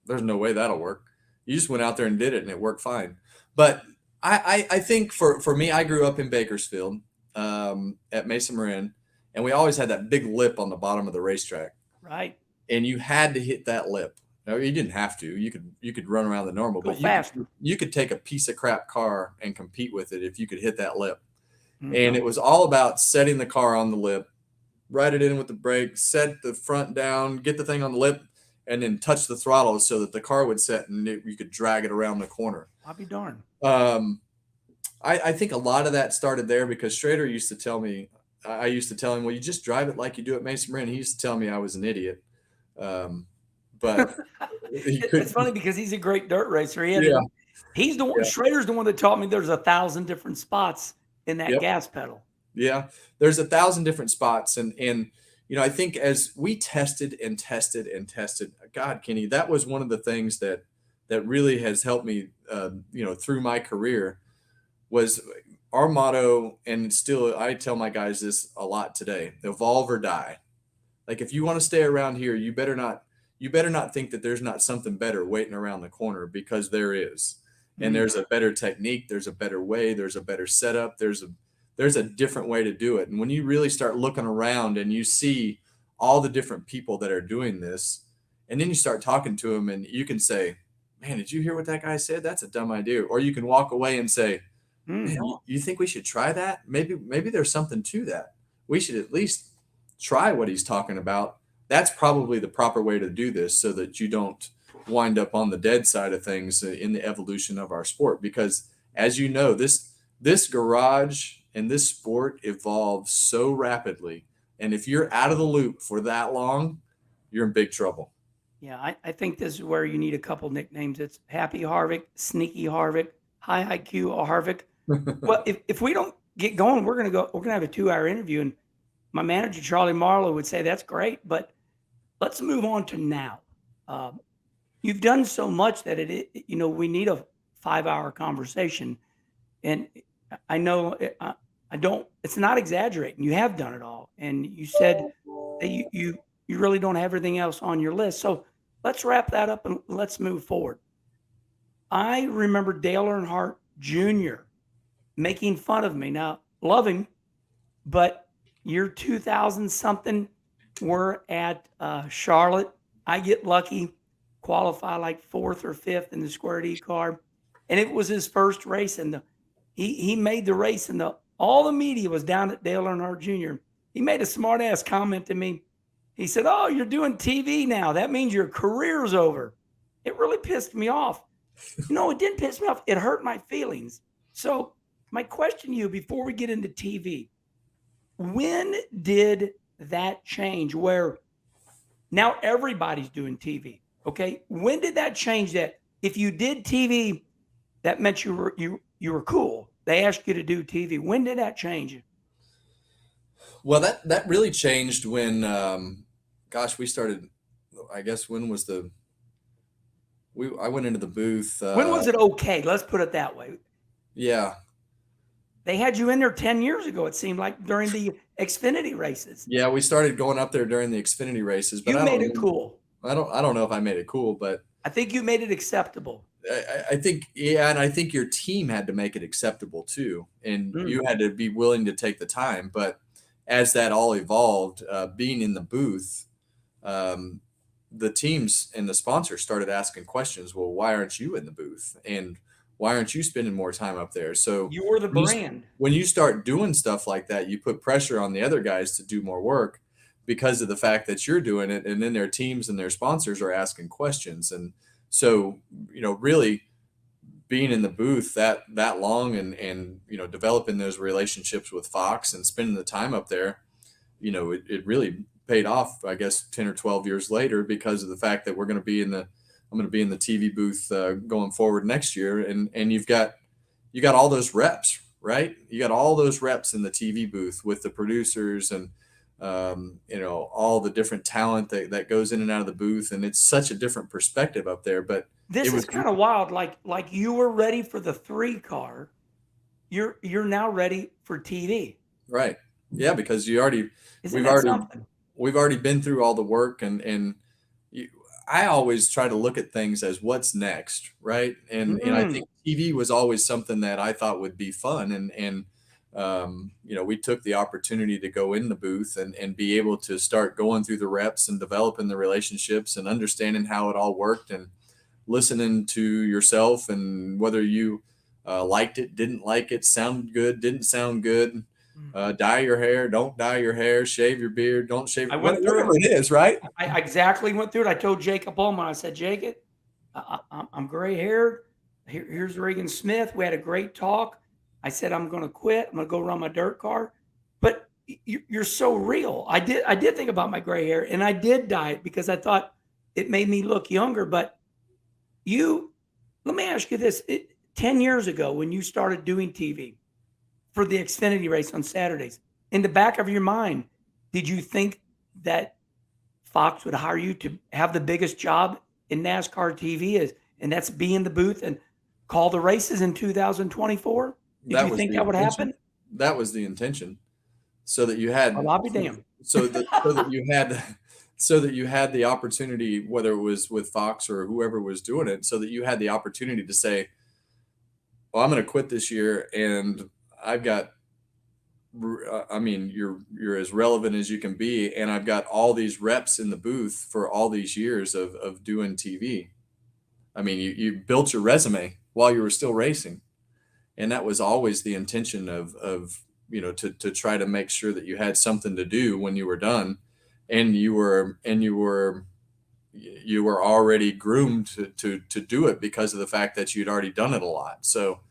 there's no way that'll work. You just went out there and did it, and it worked fine. But I think for me, I grew up in Bakersfield at Mesa Marin, and we always had that big lip on the bottom of the racetrack, Right. and you had to hit that lip. No, you didn't have to. You could run around the normal, Go but faster. you could take a piece of crap car and compete with it if you could hit that lip. Mm. And it was all about setting the car on the lip, ride it in with the brake, set the front down, get the thing on the lip, and then touch the throttle so that the car would set and you could drag it around the corner. I'll be darned. I think a lot of that started there because Schrader used to tell me, I used to tell him, well, you just drive it like you do at Mesa Marin. He used to tell me I was an idiot. But It's funny because he's a great dirt racer. Yeah. He's the one, Yeah. Schrader's the one that taught me there's 1,000 different spots in that Yep. gas pedal. Yeah, there's 1,000 different spots, and I think as we tested and tested and tested, God, Kenny, that was one of the things that really has helped me, through my career, was our motto, and still I tell my guys this a lot today: evolve or die. Like if you want to stay around here, you better not think that there's not something better waiting around the corner, because there is. And there's a better technique, there's a better way, there's a better setup, there's a different way to do it. And when you really start looking around and you see all the different people that are doing this, and then you start talking to them and you can say, man, did you hear what that guy said? That's a dumb idea. Or you can walk away and say, man, you think we should try that? Maybe there's something to that. We should at least try what he's talking about. That's probably the proper way to do this so that you don't wind up on the dead side of things in the evolution of our sport. Because as you know, this garage and this sport evolves so rapidly. And if you're out of the loop for that long, you're in big trouble. Yeah, I think this is where you need a couple nicknames. It's Happy Harvick, Sneaky Harvick, High IQ Harvick. Well, if we don't get going, we're gonna have a 2-hour interview, and my manager Charlie Marlowe would say that's great, but let's move on to now. You've done so much that we need a 5-hour conversation, and I know I don't. It's not exaggerating. You have done it all, and you said that you really don't have everything else on your list. So let's wrap that up and let's move forward. I remember Dale Earnhardt Jr. making fun of me. Now, love him, but year 2000 something, we're at Charlotte. I get lucky, qualify like 4th or 5th in the Square D car, and it was his first race. And he made the race, and all the media was down at Dale Earnhardt Jr. He made a smart ass comment to me. He said, "Oh, you're doing TV now. That means your career's over." It really pissed me off. No, it didn't piss me off. It hurt my feelings. So my question to you before we get into TV, when did that change where now everybody's doing TV? Okay. When did that change that if you did TV, that meant you were cool? They asked you to do TV. When did that change? Well, that really changed when, we started, I guess, I went into the booth. When was it okay? Let's put it that way. Yeah. They had you in there 10 years ago, it seemed like, during the Xfinity races. Yeah, we started going up there during the Xfinity races, but You made it cool. I don't know if I made it cool, but I think you made it acceptable. I think, yeah, and I think your team had to make it acceptable too, and you had to be willing to take the time. But as that all evolved, being in the booth, the teams and the sponsors started asking questions. Well, why aren't you in the booth? And why aren't you spending more time up there? So you were the brand. When you start doing stuff like that, you put pressure on the other guys to do more work because of the fact that you're doing it. And then their teams and their sponsors are asking questions. And so, really being in the booth that long and developing those relationships with Fox and spending the time up there, it really paid off, I guess, 10 or 12 years later, because of the fact that I'm going to be in the TV booth going forward next year. And you got all those reps, right? You got all those reps in the TV booth with the producers and all the different talent that goes in and out of the booth. And it's such a different perspective up there, but This it is was kind of wild. Like you were ready for the 3 car. You're now ready for TV. right. Yeah. Because Isn't we've that already, something? we've already been through all the work and you, I always try to look at things as what's next. Right. And I Mm. think TV was always something that I thought would be fun. We took the opportunity to go in the booth and be able to start going through the reps and developing the relationships and understanding how it all worked and listening to yourself and whether you liked it, didn't like it, sounded good, didn't sound good, Mm. dye your hair, don't dye your hair, shave your beard, don't shave, I went through whatever it. it is, right? I exactly went through it. I told Jacob Ullman, I said, Jacob, I'm gray haired. Here's Regan Smith. We had a great talk. I said, I'm going to quit. I'm going to go run my dirt car. But you're so real. I did think about my gray hair, and I did dye it because I thought it made me look younger. But let me ask you this. 10 years ago, when you started doing TV for the Xfinity race on Saturdays, in the back of your mind, did you think that Fox would hire you to have the biggest job in NASCAR TV and that's be in the booth and call the races in 2024? Did That you was think the that would intention. happen? That was the intention. So that you Well, had, I'll be damned. so that you had the opportunity, whether it was with Fox or whoever was doing it, so that you had the opportunity to say, well, I'm going to quit this year and I've got, I mean, you're as relevant as you can be. And I've got all these reps in the booth for all these years of doing TV. I mean, you built your resume while you were still racing. And that was always the intention to try to make sure that you had something to do when you were done, and you were already groomed to do it because of the fact that you'd already done it a lot. So,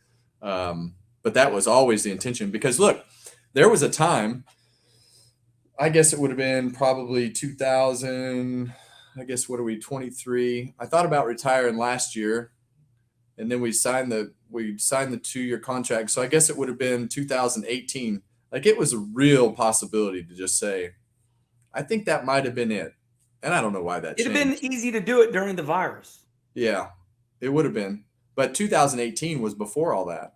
but that was always the intention, because look, there was a time, I guess it would have been probably 2000, I guess, what are we, 23? I thought about retiring last year, and then we signed the 2-year contract. So I guess it would have been 2018. Like, it was a real possibility to just say, I think that might have been it. And I don't know why that It'd have changed. been easy to do it during the virus. Yeah, it would have been. But 2018 was before all that.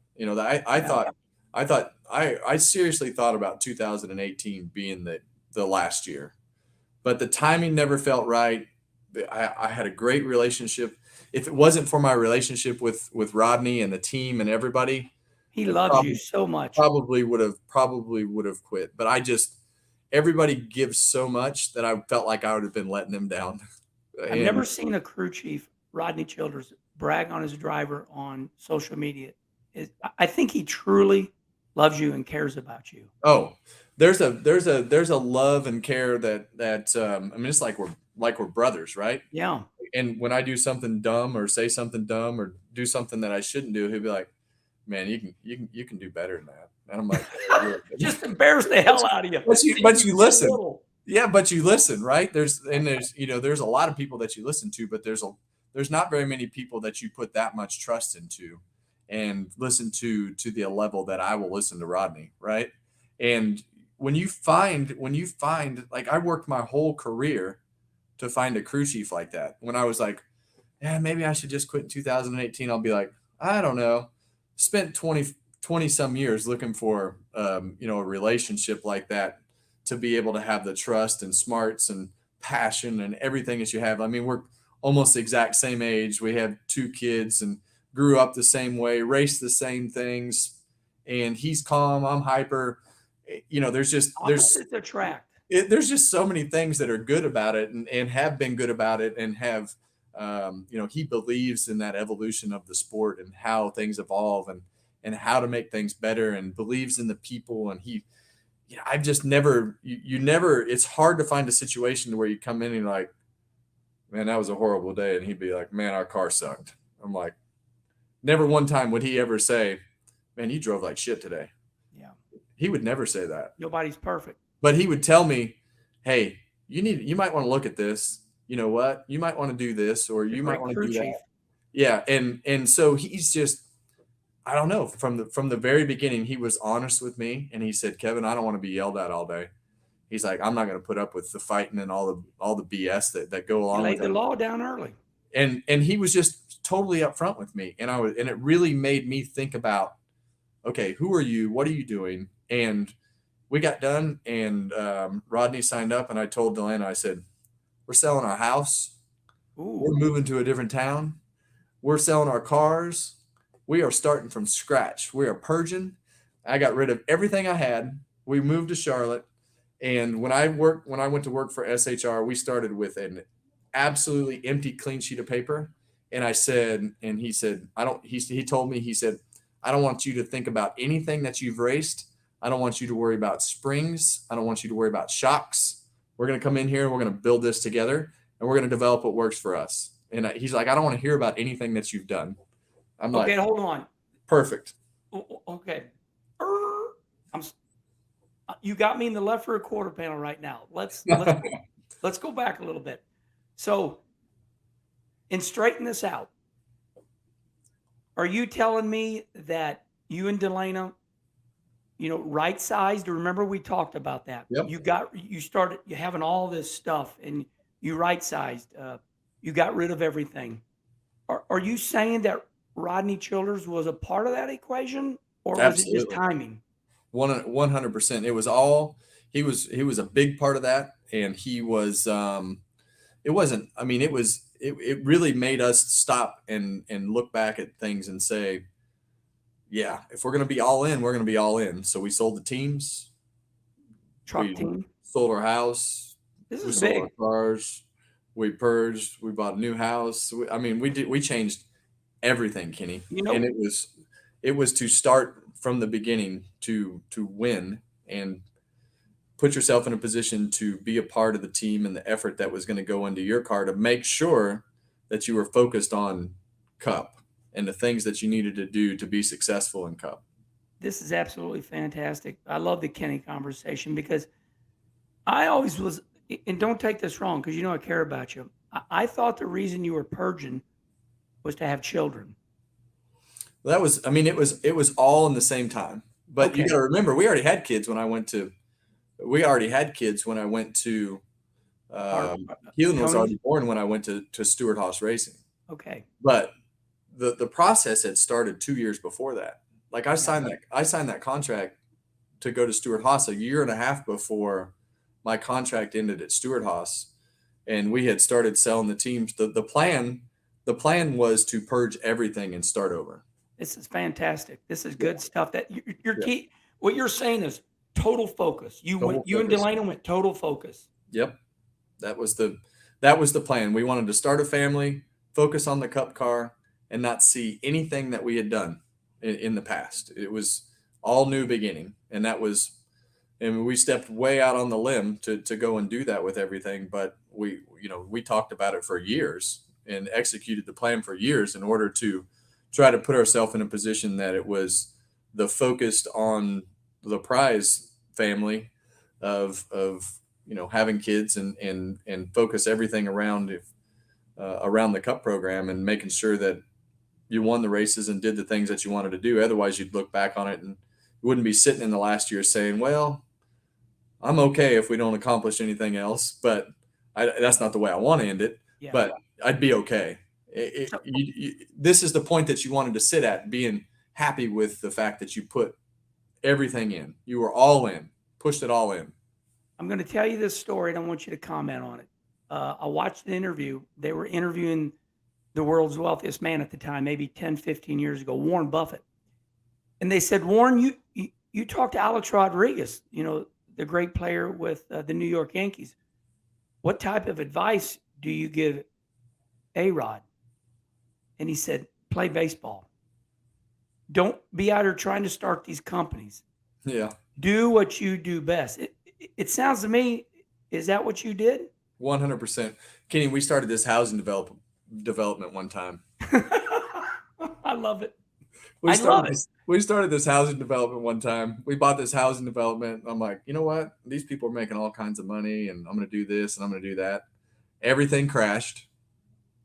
I seriously thought about 2018 being the last year, but the timing never felt right. I had a great relationship. If it wasn't for my relationship with Rodney and the team and everybody, He I loves you so much. probably would have quit. But everybody gives so much that I felt like I would have been letting them down. I've never And seen a crew chief, Rodney Childers, brag on his driver on social media. I think he truly loves you and cares about you. oh, there's a love and care that I mean, it's like we're brothers, right? Yeah. And when I do something dumb or say something dumb or do something that I shouldn't do, he'll be like, "Man, you can do better than that." And I'm like, Just embarrass the hell out of you. but you listen. Little. Yeah, but you listen, right? There's a lot of people that you listen to, but there's not very many people that you put that much trust into and listen to the level that I will listen to Rodney, right? And when you find like, I worked my whole career to find a crew chief like that. When I was like, yeah, maybe I should just quit in 2018, I'll be like, I don't know. Spent 20 some years looking for a relationship like that, to be able to have the trust and smarts and passion and everything that you have. I mean, we're almost the exact same age. We have 2 kids and grew up the same way, raced the same things. And he's calm, I'm hyper. Opposites attract. There's just so many things that are good about it, and have been good about it, and have, he believes in that evolution of the sport and how things evolve and how to make things better, and believes in the people. And I've just never, it's hard to find a situation where you come in and you're like, man, that was a horrible day. And he'd be like, man, our car sucked. I'm like, never one time would he ever say, man, you drove like shit today. Yeah. He would never say that. Nobody's perfect. But he would tell me, hey, you might want to look at this. You know what? You might want to do this, or you might want to do that. Yeah. And so he's just, I don't know, from the very beginning, he was honest with me, and he said, Kevin, I don't want to be yelled at all day. He's like, I'm not going to put up with the fighting and all the BS that go He along laid with the it. law down early. And he was just totally upfront with me. And it really made me think about, okay, who are you? What are you doing? And we got done, and Rodney signed up, and I told Delana, I said, we're selling our house. We're Ooh, moving to a different town. We're selling our cars. We are starting from scratch. We are purging. I got rid of everything I had. We moved to Charlotte. And when I went to work for SHR, we started with an absolutely empty, clean sheet of paper. And I said, and he said, he told me, he said, I don't want you to think about anything that you've raced. I don't want you to worry about springs. I don't want you to worry about shocks. We're going to come in here and we're going to build this together, and we're going to develop what works for us. And he's like, I don't want to hear about anything that you've done. I'm okay, like, hold on. perfect. Okay. You got me in the left rear quarter panel right now. Let's go back a little bit. So, and straighten this out. Are you telling me that you and Delana, right sized? Remember we talked about that. Yep. You started having all this stuff, and you right sized. You got rid of everything. Are you saying that Rodney Childers was a part of that equation, or was it just Absolutely. timing? 100%. It was all, he was a big part of that. And he was, it wasn't, I mean, it really made us stop and look back at things and say, yeah, if we're going to be all in, we're going to be all in. So we sold the teams, Truck we team. sold our house, This we is sold big. our cars, we purged, we bought a new house. We changed everything, Kenny. And it was to start from the beginning to win and put yourself in a position to be a part of the team and the effort that was going to go into your car to make sure that you were focused on Cup and the things that you needed to do to be successful in Cup. This is absolutely fantastic. I love the Kenny conversation because I always was, and don't take this wrong because I care about you. I thought the reason you were purging was to have children. Well, it was all in the same time. But Okay. you got to remember, we already had kids when I went to Keelan was already born when I went to Stewart Haas Racing. Okay. But the process had started 2 years before that. Like I signed that contract to go to Stewart Haas a year and a half before my contract ended at Stewart Haas, and we had started selling the teams. The plan was to purge everything and start over. This is fantastic. This is good stuff. That your key. What you're saying is total focus. You and Delana went total focus. Yep, that was the plan. We wanted to start a family, focus on the Cup car, and not see anything that we had done in the past. It was all new beginning, and we stepped way out on the limb to go and do that with everything. But we talked about it for years and executed the plan for years in order to try to put ourselves in a position that it was the focused on the prize family of having kids and focus everything around the Cup program and making sure that you won the races and did the things that you wanted to do. Otherwise, you'd look back on it and you wouldn't be sitting in the last year saying, well, I'm okay if we don't accomplish anything else, but that's not the way I want to end it. Yeah. But I'd be okay. This is the point that you wanted to sit at, being happy with the fact that you put everything in. You were all in, pushed it all in. I'm going to tell you this story, and I want you to comment on it. I watched the interview. They were interviewing the world's wealthiest man at the time, maybe 10, 15 years ago, Warren Buffett. And they said, Warren, you talked to Alex Rodriguez, the great player with the New York Yankees. What type of advice do you give A-Rod? And he said, play baseball. Don't be out here trying to start these companies. Yeah. Do what you do best. It sounds to me, is that what you did? 100%. Kenny, we started this housing development one time. I love it. We started this housing development one time. We bought this housing development. I'm like, you know what? These people are making all kinds of money, and I'm going to do this and I'm going to do that. Everything crashed.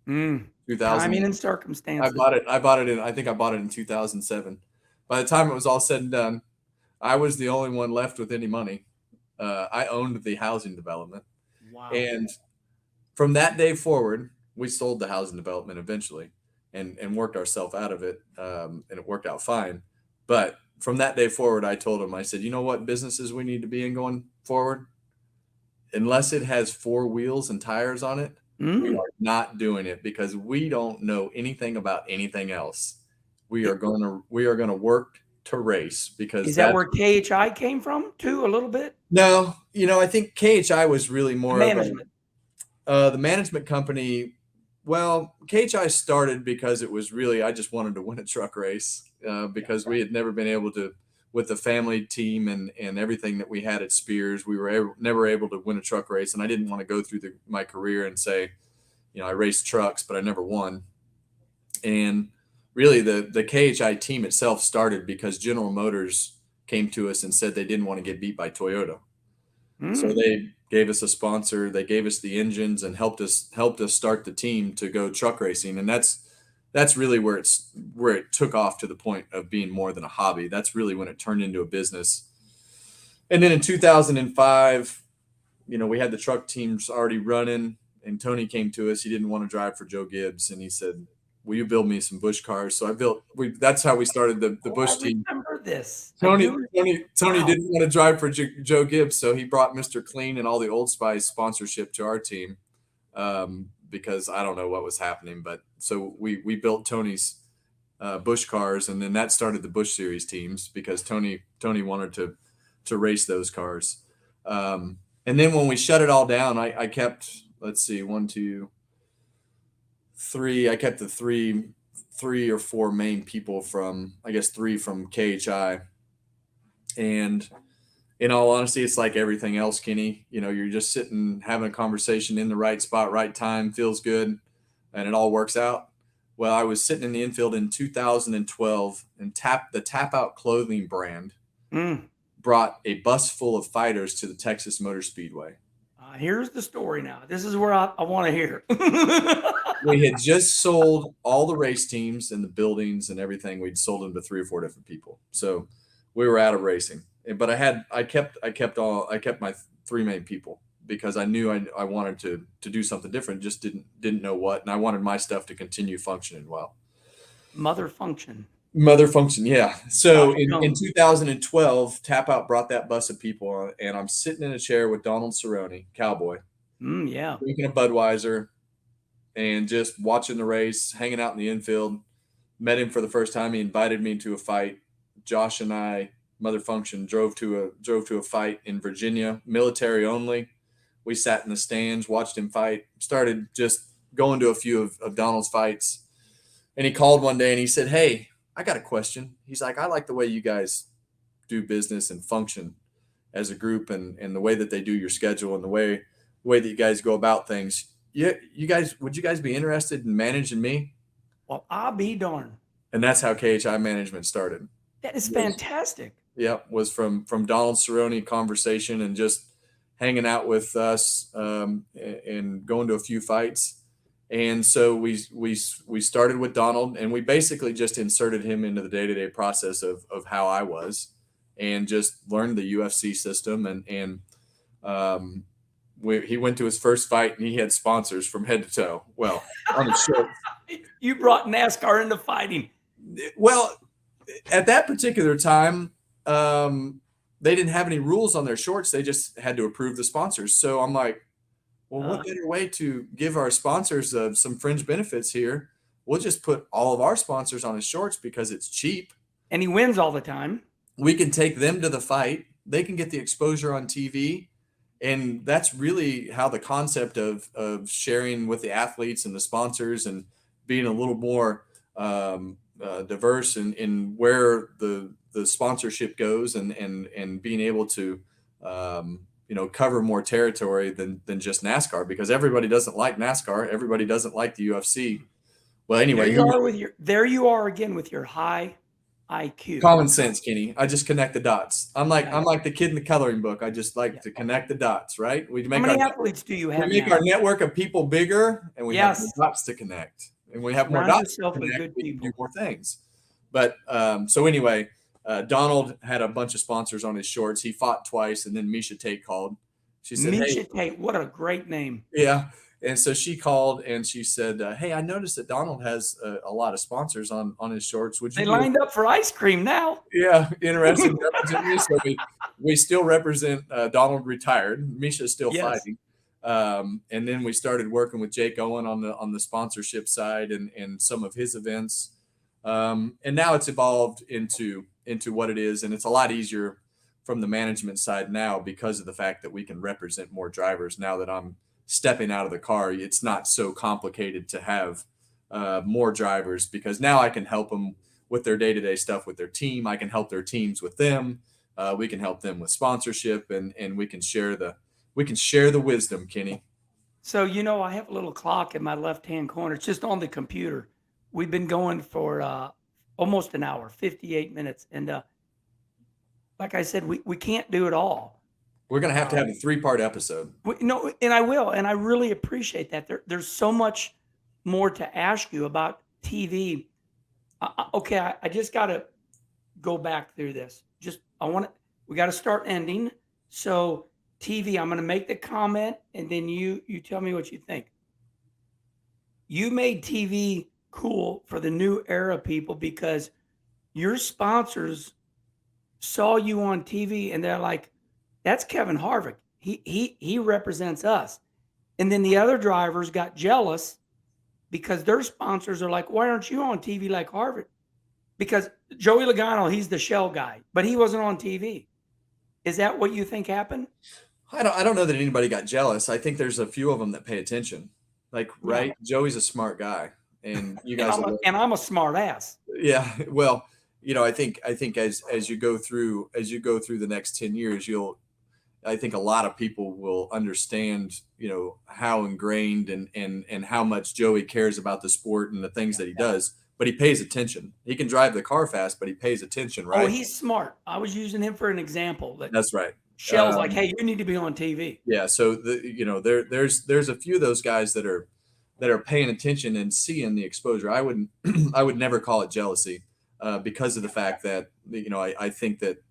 2000. Timing and circumstances. I bought it in 2007. By the time it was all said and done, I was the only one left with any money. I owned the housing development. Wow. And from that day forward, we sold the housing development eventually and worked ourselves out of it. And it worked out fine. But from that day forward, I told him, I said, you know what businesses we need to be in going forward? Unless it has 4 wheels and tires on it, we are not doing it because we don't know anything about anything else. We are going to work to race because Is that where KHI came from too, a little bit? No, I think KHI was really more Management. of the management company. Well, KHI started because it was really, I just wanted to win a truck race because we had never been able to, with the family team and everything that we had at Spears, we were never able to win a truck race. And I didn't want to go through my career and say, I raced trucks, but I never won. And really the KHI team itself started because General Motors came to us and said they didn't want to get beat by Toyota. So they gave us a sponsor, they gave us the engines and helped us start the team to go truck racing. And that's really where it took off to the point of being more than a hobby. That's really when it turned into a business. And then in 2005, we had the truck teams already running, and Tony came to us. He didn't want to drive for Joe Gibbs, and he said, will you build me some Busch cars? So that's how we started the Busch team. I remember this. Tony didn't want to drive for Joe Gibbs, so he brought Mr. Clean and all the Old Spice sponsorship to our team because I don't know what was happening. But so we built Tony's Busch cars, and then that started the Busch Series teams because Tony wanted to race those cars. And then when we shut it all down, I kept, let's see, 1, 2, 3. I kept the three or four main people from, I guess 3 from KHI. And in all honesty, it's like everything else, Kenny. You're just sitting, having a conversation in the right spot, right time, feels good, and it all works out. Well, I was sitting in the infield in 2012, and the Tap Out clothing brand brought a bus full of fighters to the Texas Motor Speedway. Here's the story now. This is where I want to hear. We had just sold all the race teams and the buildings and everything. We'd sold them to 3 or 4 different people. So we were out of racing. But I kept my 3 main people because I knew I wanted to do something different, just didn't know what. And I wanted my stuff to continue functioning well. Mother function, yeah. So in 2012, Tap Out brought that bus of people, and I'm sitting in a chair with Donald Cerrone, cowboy, yeah, drinking a Budweiser, and just watching the race, hanging out in the infield. Met him for the first time. He invited me to a fight. Josh and I, Mother Function, drove to a fight in Virginia, military only. We sat in the stands, watched him fight, started just going to a few of Donald's fights. And he called one day and he said, hey, I got a question. He's like, I like the way you guys do business and function as a group and the way that they do your schedule and the way that you guys go about things. Yeah, would you guys be interested in managing me? Well, I'll be darned. And that's how KHI management started. That is fantastic. Yeah, was from Donald Cerrone conversation and just hanging out with us and going to a few fights. And so we started with Donald, and we basically just inserted him into the day-to-day process of how I was, and just learned the UFC system. And he went to his first fight, and he had sponsors from head to toe. Well, on his shorts. You brought NASCAR into fighting. Well, at that particular time, they didn't have any rules on their shorts. They just had to approve the sponsors. So I'm like, well, what better way to give our sponsors some fringe benefits here? We'll just put all of our sponsors on his shorts because it's cheap. And he wins all the time. We can take them to the fight. They can get the exposure on TV. And that's really how the concept of sharing with the athletes and the sponsors and being a little more diverse in where the sponsorship goes and being able to cover more territory than just NASCAR, because everybody doesn't like NASCAR. Everybody doesn't like the UFC. Well, anyway, there you are again with your high IQ. Common sense, Kenny. I just connect the dots. I'm like the kid in the coloring book. I just like to connect the dots, right? How many athletes do you have? We make our network of people bigger, and we have more dots to connect. And we have more dots to connect, we can do more things. But so anyway, Donald had a bunch of sponsors on his shorts. He fought twice, and then Misha Tate called. She said, Misha "Hey, Tate, what a great name." yeah." And so she called and she said, "Hey, I noticed that Donald has a lot of sponsors on his shorts. Would you They be lined up for ice cream now. interested in representing me?" So we still represent Donald retired. Misha's still Yes. fighting. And then we started working with Jake Owen on the sponsorship side and some of his events. And now it's evolved into what it is, and it's a lot easier from the management side now because of the fact that we can represent more drivers. Now that I'm stepping out of the car, it's not so complicated to have more drivers, because now I can help them with their day-to-day stuff with their team. I can help their teams with them. We can help them with sponsorship, and we can share the wisdom, Kenny. So, I have a little clock in my left-hand corner. It's just on the computer. We've been going for almost an hour, 58 minutes. And like I said, we can't do it all. We're going to have a 3-part episode. No, and I will. And I really appreciate that. There's so much more to ask you about TV. Okay, I just got to go back through this. We got to start ending. So TV, I'm going to make the comment, and then you tell me what you think. You made TV cool for the new era people because your sponsors saw you on TV and they're like, "That's Kevin Harvick. He represents us." And then the other drivers got jealous because their sponsors are like, "Why aren't you on TV like Harvick?" Because Joey Logano, he's the shell guy, but he wasn't on TV. Is that what you think happened? I don't know that anybody got jealous. I think there's a few of them that pay attention. Like, right? Yeah. Joey's a smart guy, and you guys and I'm a smart ass. Yeah, well, I think as you go through the next 10 years, I think a lot of people will understand, how ingrained and how much Joey cares about the sport and the things that he does, but he pays attention. He can drive the car fast, but he pays attention, right? Oh, he's smart. I was using him for an example. That's right. Shell's like, "Hey, you need to be on TV." Yeah, so there's a few of those guys that are paying attention and seeing the exposure. I would never call it jealousy, because of the fact that I think that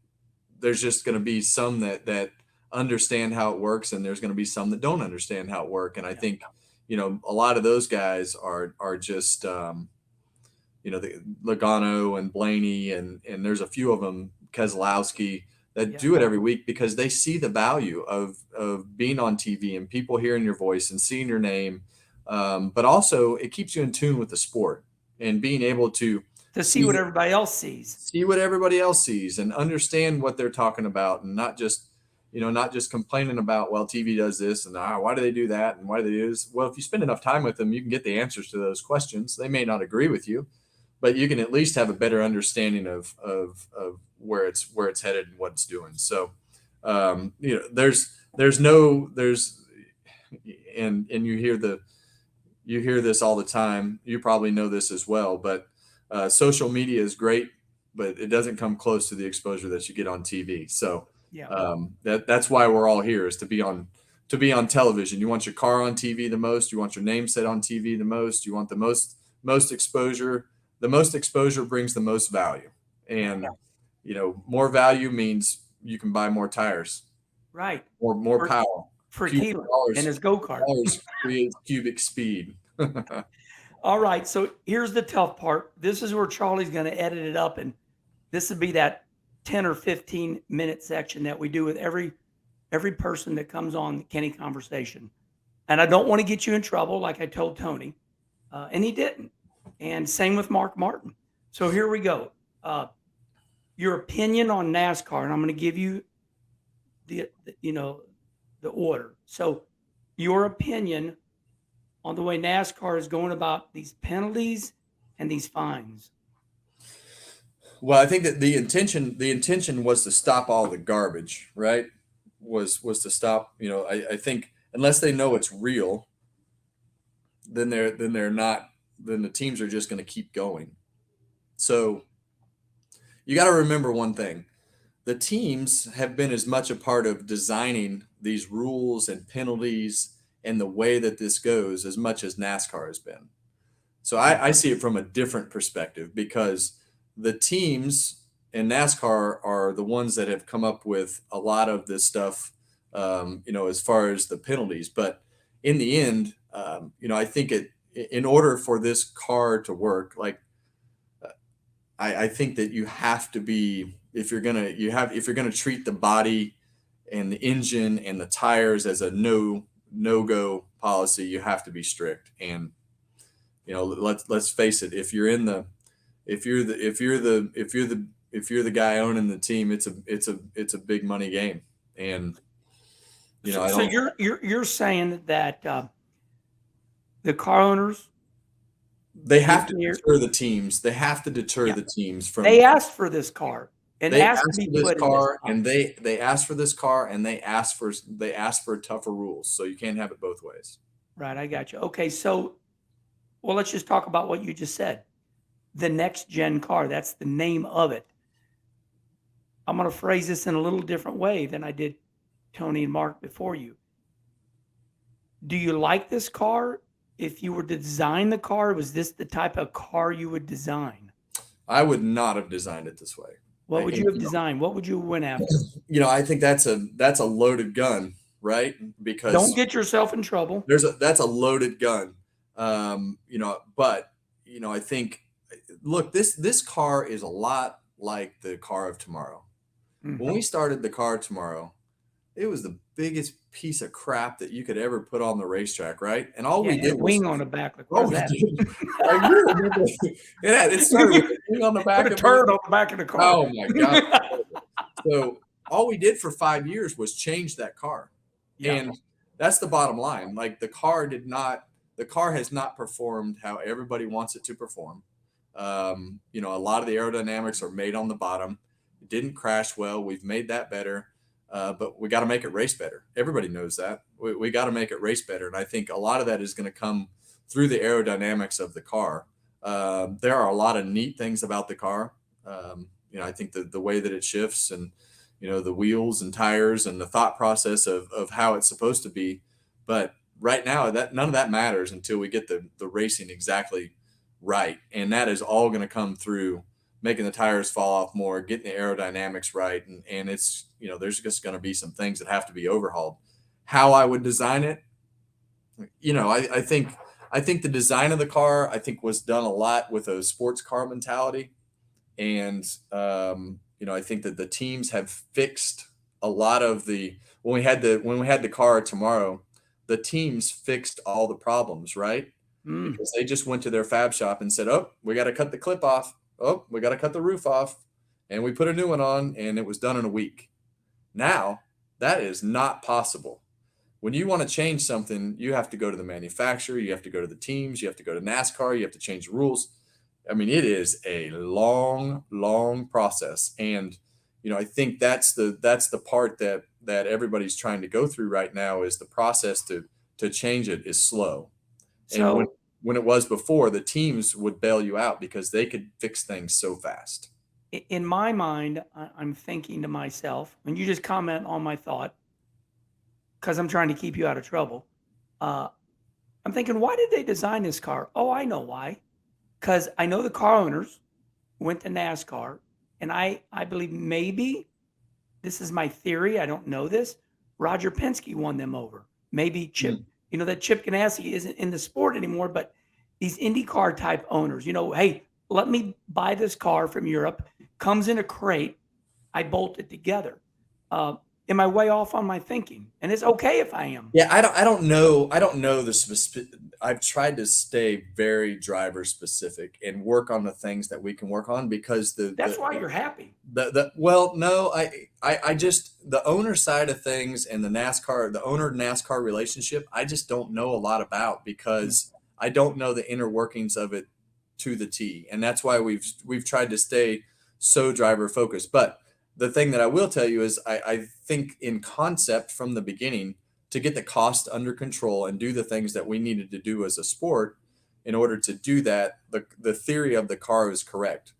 there's just going to be some that understand how it works, and there's going to be some that don't understand how it works. And I think a lot of those guys are just the Logano and Blaney, and there's a few of them, Keselowski, that do it every week because they see the value of being on TV and people hearing your voice and seeing your name. But also it keeps you in tune with the sport and being able to see what everybody else sees, and understand what they're talking about, and not just complaining about, well, TV does this and why do they do that and why do they do this? Well, if you spend enough time with them, you can get the answers to those questions. They may not agree with you, but you can at least have a better understanding of where it's headed and what it's doing. So, there's and you hear this all the time. You probably know this as well, but social media is great, but it doesn't come close to the exposure that you get on TV. So that's why we're all here, is to be on television. You want your car on TV the most. You want your name set on TV the most. You want the most exposure. The most exposure brings the most value, and more value means you can buy more tires, right? More power for Keeler and his go-kart. Dollars creates cubic speed. All right, so here's the tough part. This is where Charlie's going to edit it up, and this would be that 10 or 15 minute section that we do with every person that comes on the Kenny Conversation. And I don't want to get you in trouble, like I told Tony, and he didn't. And same with Mark Martin. So here we go. Your opinion on NASCAR, and I'm going to give you the order. So your opinion on the way NASCAR is going about these penalties and these fines. Well, I think that the intention was to stop all the garbage, right? Was to stop, I think unless they know it's real, then they're not, then the teams are just going to keep going. So you got to remember one thing. The teams have been as much a part of designing these rules and penalties and the way that this goes as much as NASCAR has been. So I see it from a different perspective, because the teams and NASCAR are the ones that have come up with a lot of this stuff, as far as the penalties. But in the end, I think in order for this car to work, like I think that you have to be, if you're gonna treat the body and the engine and the tires as a no go policy, you have to be strict. And let's face it, if you're the guy owning the team, it's a big money game. And So, I so don't. you're saying that the car owners, They have to engineer, deter the teams. They have to deter yeah, the teams from. they asked for this car and They asked to asked be for this put in this car, car. and they asked for this car, and they asked for tougher rules. So you can't have it both ways. Right, I got you. Okay, so well, let's just talk about what you just said. The next gen car, that's the name of it. I'm going to phrase this in a little different way than I did Tony and Mark before you. Do you like this car? If you were to design the car, was this the type of car you would design? I would not have designed it this way. What would you have designed? What would you win after? I think that's a loaded gun, right? Because Don't get yourself in trouble. that's a loaded gun. But I think, look, this car is a lot like the car of tomorrow. Mhm. When we started the car tomorrow, it was the biggest piece of crap that you could ever put on the racetrack, right? And all Yeah, we and did a was wing on the back. Like, all what's we that? did. Like, you remember, yeah, it started with a wing on the back Put a of turd it. on the back of the car. Oh my God. So all we did for 5 years was change that car. Yeah. And that's the bottom line. Like the car has not performed how everybody wants it to perform. A lot of the aerodynamics are made on the bottom. It didn't crash well. We've made that better. But we got to make it race better. Everybody knows that. We got to make it race better. And I think a lot of that is going to come through the aerodynamics of the car. There are a lot of neat things about the car. I think the way that it shifts and, the wheels and tires and the thought process of how it's supposed to be. But right now, that none of that matters until we get the racing exactly right. And that is all going to come through making the tires fall off more, getting the aerodynamics right. And it's, there's just going to be some things that have to be overhauled. How I would design it, I think the design of the car, I think, was done a lot with a sports car mentality. And, I think that the teams have fixed a lot of when we had the car tomorrow, the teams fixed all the problems, right? Because they just went to their fab shop and said, oh, we got to cut the clip off. Oh, we got to cut the roof off. And we put a new one on, and it was done in a week. Now, that is not possible. When you want to change something, you have to go to the manufacturer, you have to go to the teams, you have to go to NASCAR, you have to change rules. I mean, it is a long, long process. And, I think that's the part that everybody's trying to go through right now is the process to change it is slow. And So when it was before, the teams would bail you out because they could fix things so fast. in my mind, I'm thinking to myself, and you just comment on my thought, because I'm trying to keep you out of trouble. I'm thinking, why did they design this car? Oh, I know why. Because I know the car owners went to NASCAR, and I believe maybe, this is my theory, I don't know this, Roger Penske won them over. Maybe Chip, that Chip Ganassi isn't in the sport anymore, but these IndyCar type owners, hey, let me buy this car from Europe, comes in a crate, I bolt it together. Am I way off on my thinking? And it's okay if I am. Yeah, I don't know the specific. I've tried to stay very driver specific and work on the things that we can work on because that's why you're happy. Well, no, I just the owner side of things and the owner NASCAR relationship, I just don't know a lot about because I don't know the inner workings of it to the T, and that's why we've tried to stay so driver focused. But the thing that I will tell you is I think in concept from the beginning to get the cost under control and do the things that we needed to do as a sport in order to do that, the theory of the car is correct.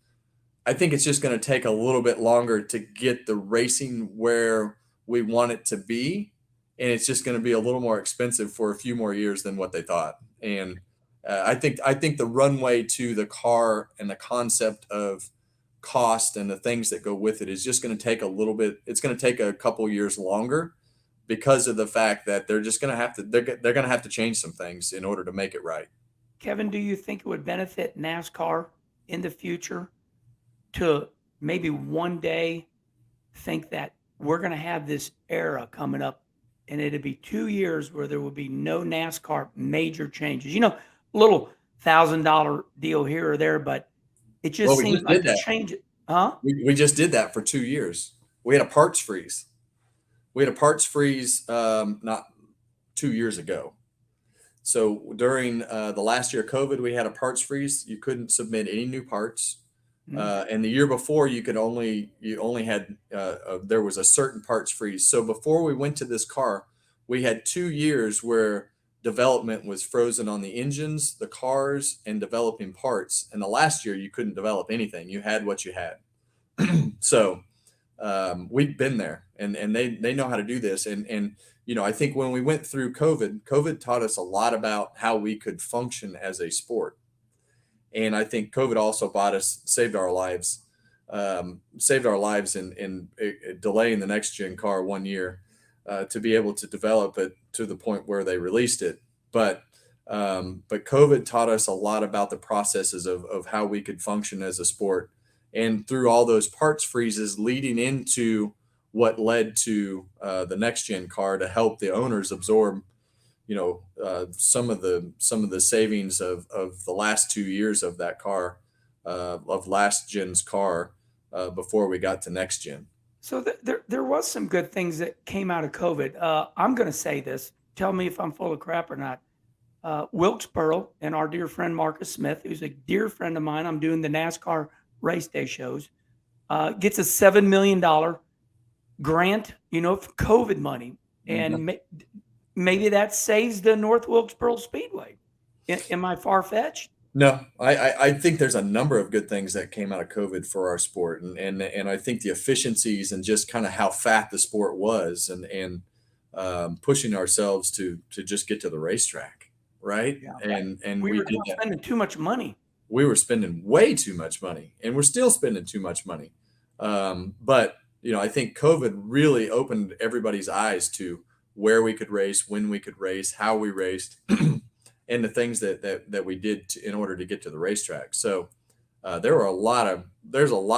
I think it's just going to take a little bit longer to get the racing where we want it to be. And it's just going to be a little more expensive for a few more years than what they thought. And I think the runway to the car and the concept of cost and the things that go with it is just going to take a little bit. It's going to take a couple years longer because of the fact that they're just going to have to, they're going to have to change some things in order to make it right. Kevin, do you think it would benefit NASCAR in the future to maybe one day think that we're going to have this era coming up and it'd be 2 years where there would be no NASCAR major changes? Little $1,000 deal here or there, but it just We seems just like did the that. change. Huh? We just did that for 2 years. We had a parts freeze. Not 2 years ago. So during the last year of COVID, we had a parts freeze. You couldn't submit any new parts. And the year before, there was a certain parts freeze. So before we went to this car, we had 2 years where development was frozen on the engines, the cars, and developing parts. And the last year, you couldn't develop anything. You had what you had. So we've been there, and they know how to do this. And I think when we went through COVID taught us a lot about how we could function as a sport. And I think COVID also saved our lives in delaying the next gen car 1 year to be able to develop it to the point where they released it. But COVID taught us a lot about the processes of how we could function as a sport. And through all those parts freezes leading into what led to the next gen car to help the owners absorb, some of the savings of the last 2 years of that car, of last gen's car, before we got to next gen. So there was some good things that came out of COVID. I'm going to say this. Tell me if I'm full of crap or not. Wilkesboro and our dear friend Marcus Smith, who's a dear friend of mine, I'm doing the NASCAR race day shows, gets a $7 million grant, for COVID money. And maybe that saves the North Wilkesboro Speedway. Am I far-fetched? No, I think there's a number of good things that came out of COVID for our sport, and I think the efficiencies and just kind of how fat the sport was, and pushing ourselves to just get to the racetrack, right? Yeah. And we were did that. spending too much money. We were spending way too much money, and we're still spending too much money. But I think COVID really opened everybody's eyes to where we could race, when we could race, how we raced, and the things that we did in order to get to the racetrack. So there's a lot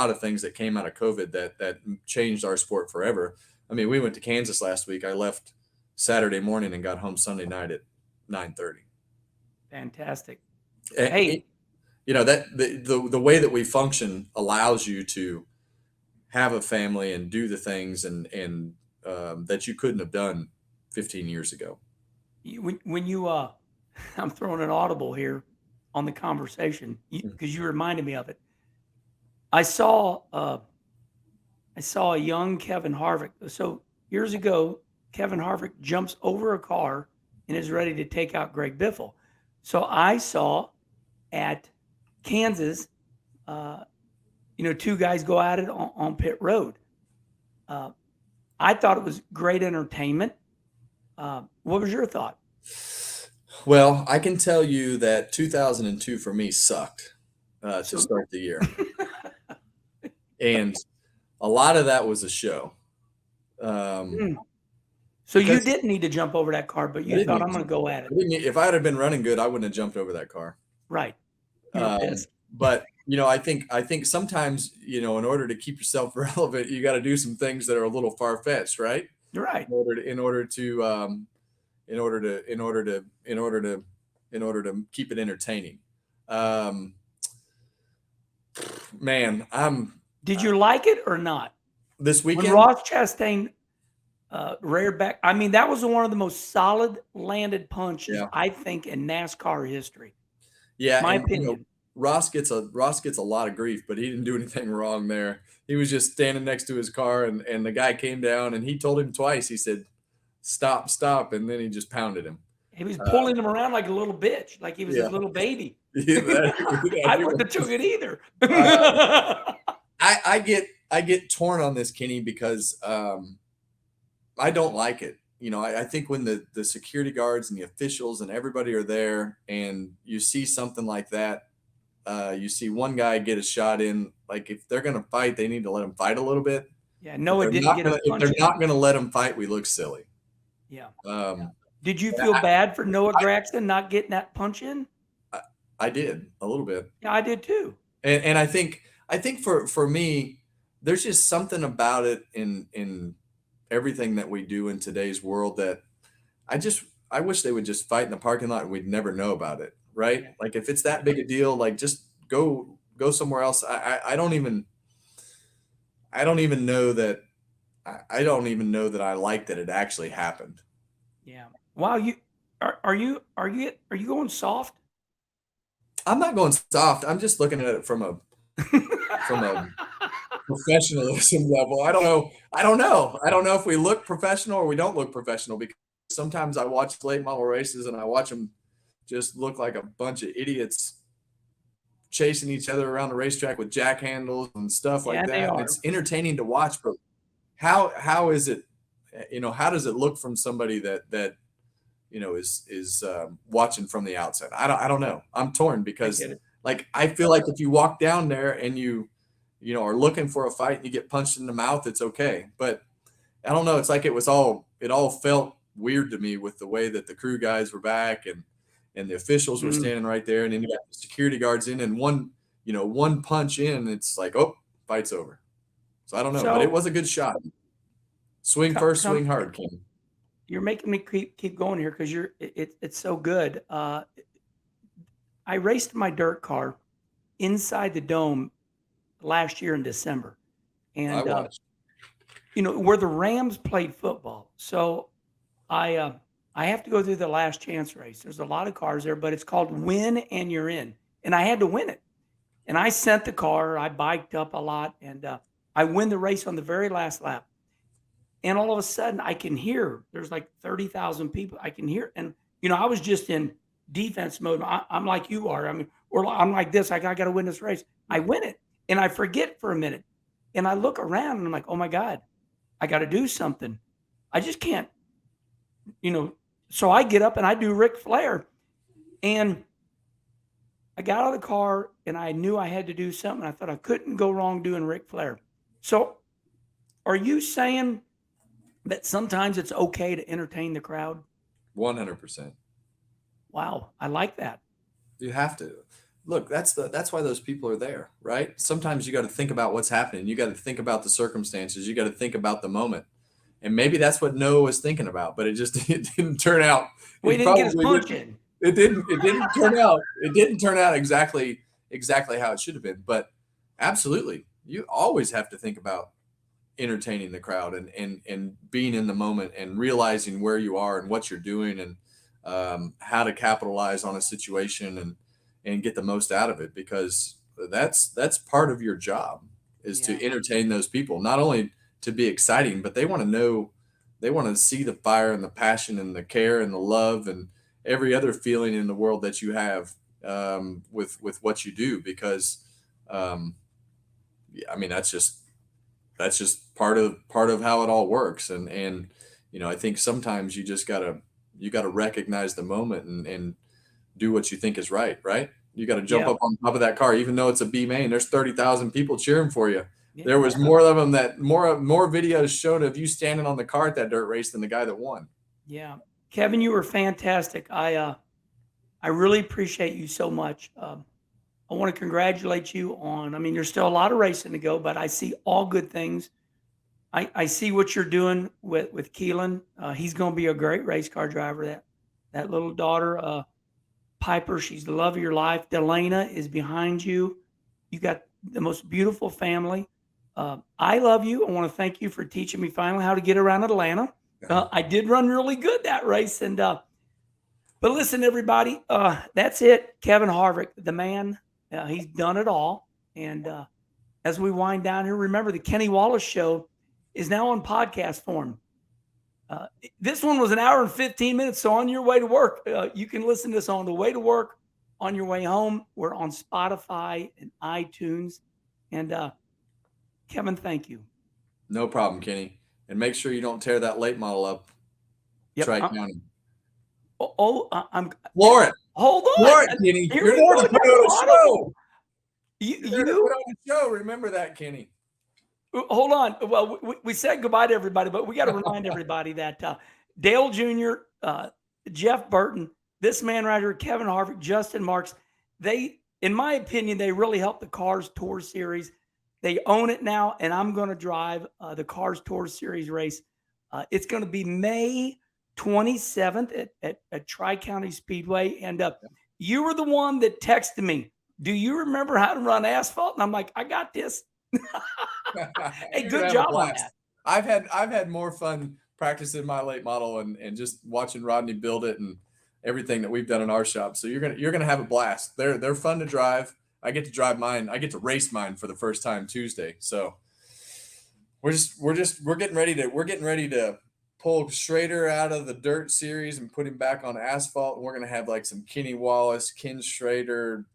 of things that came out of COVID that changed our sport forever. I mean, we went to Kansas last week. I left Saturday morning and got home Sunday night at 9:30. Fantastic. Hey, that the way that we function allows you to have a family and do the things and that you couldn't have done 15 years ago. When you I'm throwing an audible here on the conversation because you reminded me of it. I saw a young Kevin Harvick. So years ago, Kevin Harvick jumps over a car and is ready to take out Greg Biffle. So I saw at Kansas, two guys go at it on pit road. I thought it was great entertainment. What was your thought? Well, I can tell you that 2002 for me sucked to start the year. And a lot of that was a show. So you didn't need to jump over that car, but you thought, I'm going to go at it. If I had been running good, I wouldn't have jumped over that car. Right. But I think sometimes, in order to keep yourself relevant, you got to do some things that are a little far-fetched, right? Right. In order to keep it entertaining. Man, Did you like it or not? This weekend? When Ross Chastain reared back, I mean, that was one of the most solid landed punches, I think, in NASCAR history. Yeah, my opinion. Ross gets a lot of grief, but he didn't do anything wrong there. He was just standing next to his car, and the guy came down, and he told him twice. He said, "Stop," and then he just pounded him. He was pulling him around like a little bitch, like he was his little baby. I wouldn't have took it either. I get torn on this, Kenny, because I don't like it. I think when the security guards and the officials and everybody are there, and you see something like that, you see one guy get a shot in, like if they're going to fight, they need to let them fight a little bit. Yeah, Noah didn't get a punch. If they're not going to let them fight, we look silly. Yeah. Yeah. Did you feel bad for Noah Gragson not getting that punch in? I did a little bit. Yeah, I did too. And I think for me, there's just something about it in everything that we do in today's world that I wish they would just fight in the parking lot and we'd never know about it, right? Like if it's that big a deal, like just go somewhere else. I don't even know that I don't even know that I like that it actually happened. Yeah. Wow. Are you going soft? I'm not going soft. I'm just looking at it from a professionalism level. I don't know. I don't know if we look professional or we don't look professional, because sometimes I watch late model races and I watch them just look like a bunch of idiots chasing each other around the racetrack with jack handles and stuff like that. It's entertaining to watch, but how is it, how does it look from somebody that is watching from the outside? I don't know. I'm torn because I feel like if you walk down there and you are looking for a fight and you get punched in the mouth, it's okay. But I don't know. It's like it all felt weird to me with the way that the crew guys were back and the officials were standing right there, and then you got the security guards in, and one punch in, it's like, oh, fight's over. So I don't know, but it was a good shot. Swing first, swing hard, Ken. You're making me keep going here because it's so good. I raced my dirt car inside the dome last year in December, and I watched. Where the Rams played football. So I have to go through the last chance race. There's a lot of cars there, but it's called Win and You're In, and I had to win it. And I sent the car. I biked up a lot, and I win the race on the very last lap. And all of a sudden, I can hear there's like 30,000 people. I can hear, and I was just in defense mode. I'm like you are. I'm like this. I got to win this race. I win it, and I forget for a minute, and I look around, and I'm like, oh my God, I got to do something. I just can't, So I get up and I do Ric Flair, and I got out of the car, and I knew I had to do something. I thought I couldn't go wrong doing Ric Flair. So, are you saying that sometimes it's okay to entertain the crowd? 100%. Wow, I like that. You have to. Look, that's why those people are there, right? Sometimes you got to think about what's happening. You got to think about the circumstances. You got to think about the moment. And maybe that's what Noah was thinking about, but it didn't turn out. We didn't get his punch in. It didn't turn out. It didn't turn out exactly how it should have been. But absolutely, you always have to think about entertaining the crowd and being in the moment and realizing where you are and what you're doing and how to capitalize on a situation and get the most out of it, because that's part of your job is to entertain those people, not only to be exciting, but they want to see the fire and the passion and the care and the love and every other feeling in the world that you have with what you do, because that's just part of how it all works. And I think sometimes you just gotta recognize the moment and do what you think is right. You got to jump up on top of that car, even though it's a B main. There's 30,000 people cheering for you. Yeah. There was more of them more videos shown of you standing on the car at that dirt race than the guy that won. Yeah, Kevin, you were fantastic. I really appreciate you so much. I want to congratulate you on. There's still a lot of racing to go, but I see all good things. I see what you're doing with Keelan. He's going to be a great race car driver. That little daughter, Piper, she's the love of your life. Delana is behind you. You got the most beautiful family. I love you. I want to thank you for teaching me finally how to get around Atlanta. I did run really good that race. But listen, everybody, that's it. Kevin Harvick, the man, he's done it all. And as we wind down here, remember the Kenny Wallace Show is now on podcast form. This one was an hour and 15 minutes. So on your way to work, you can listen to this on the way to work, on your way home. We're on Spotify and iTunes. And Kevin, thank you. No problem, Kenny. And make sure you don't tear that late model up. Yep. Tri-County. I'm Floor it. Hold on. Floor it, Kenny. You're there to put on a show. You're there to put on the show. Remember that, Kenny. Hold on. Well, we said goodbye to everybody, but we got to remind everybody that Dale Jr., Jeff Burton, this man right here, Kevin Harvick, Justin Marks, they, in my opinion, they really helped the Cars Tour Series. They own it now, and I'm going to drive the Cars Tour Series race. It's going to be May 27th at Tri-County Speedway. And you were the one that texted me, do you remember how to run asphalt? And I'm like, I got this. Hey, good job on that. I've had more fun practicing my late model and just watching Rodney build it and everything that we've done in our shop. So you're gonna have a blast. They're fun to drive. I get to drive mine. I get to race mine for the first time Tuesday. So we're getting ready to pull Schrader out of the dirt series and put him back on asphalt. And we're gonna have like some Kenny Wallace, Ken Schrader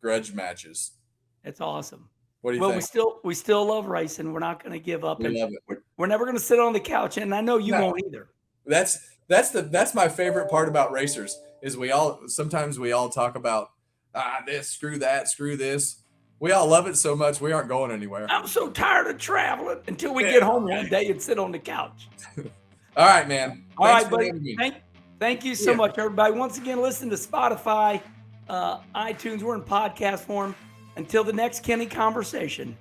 grudge matches. That's awesome. What do you think? We still love racing. We're not going to give up. We love it. We're never going to sit on the couch, and I know you won't either. That's my favorite part about racers is sometimes we all talk about this, screw that, screw this. We all love it so much we aren't going anywhere. I'm so tired of traveling until we get home one day and sit on the couch. All right, man. All right, buddy. Thank you so much, everybody. Once again, listen to Spotify, iTunes. We're in podcast form. Until the next Kenny Conversation,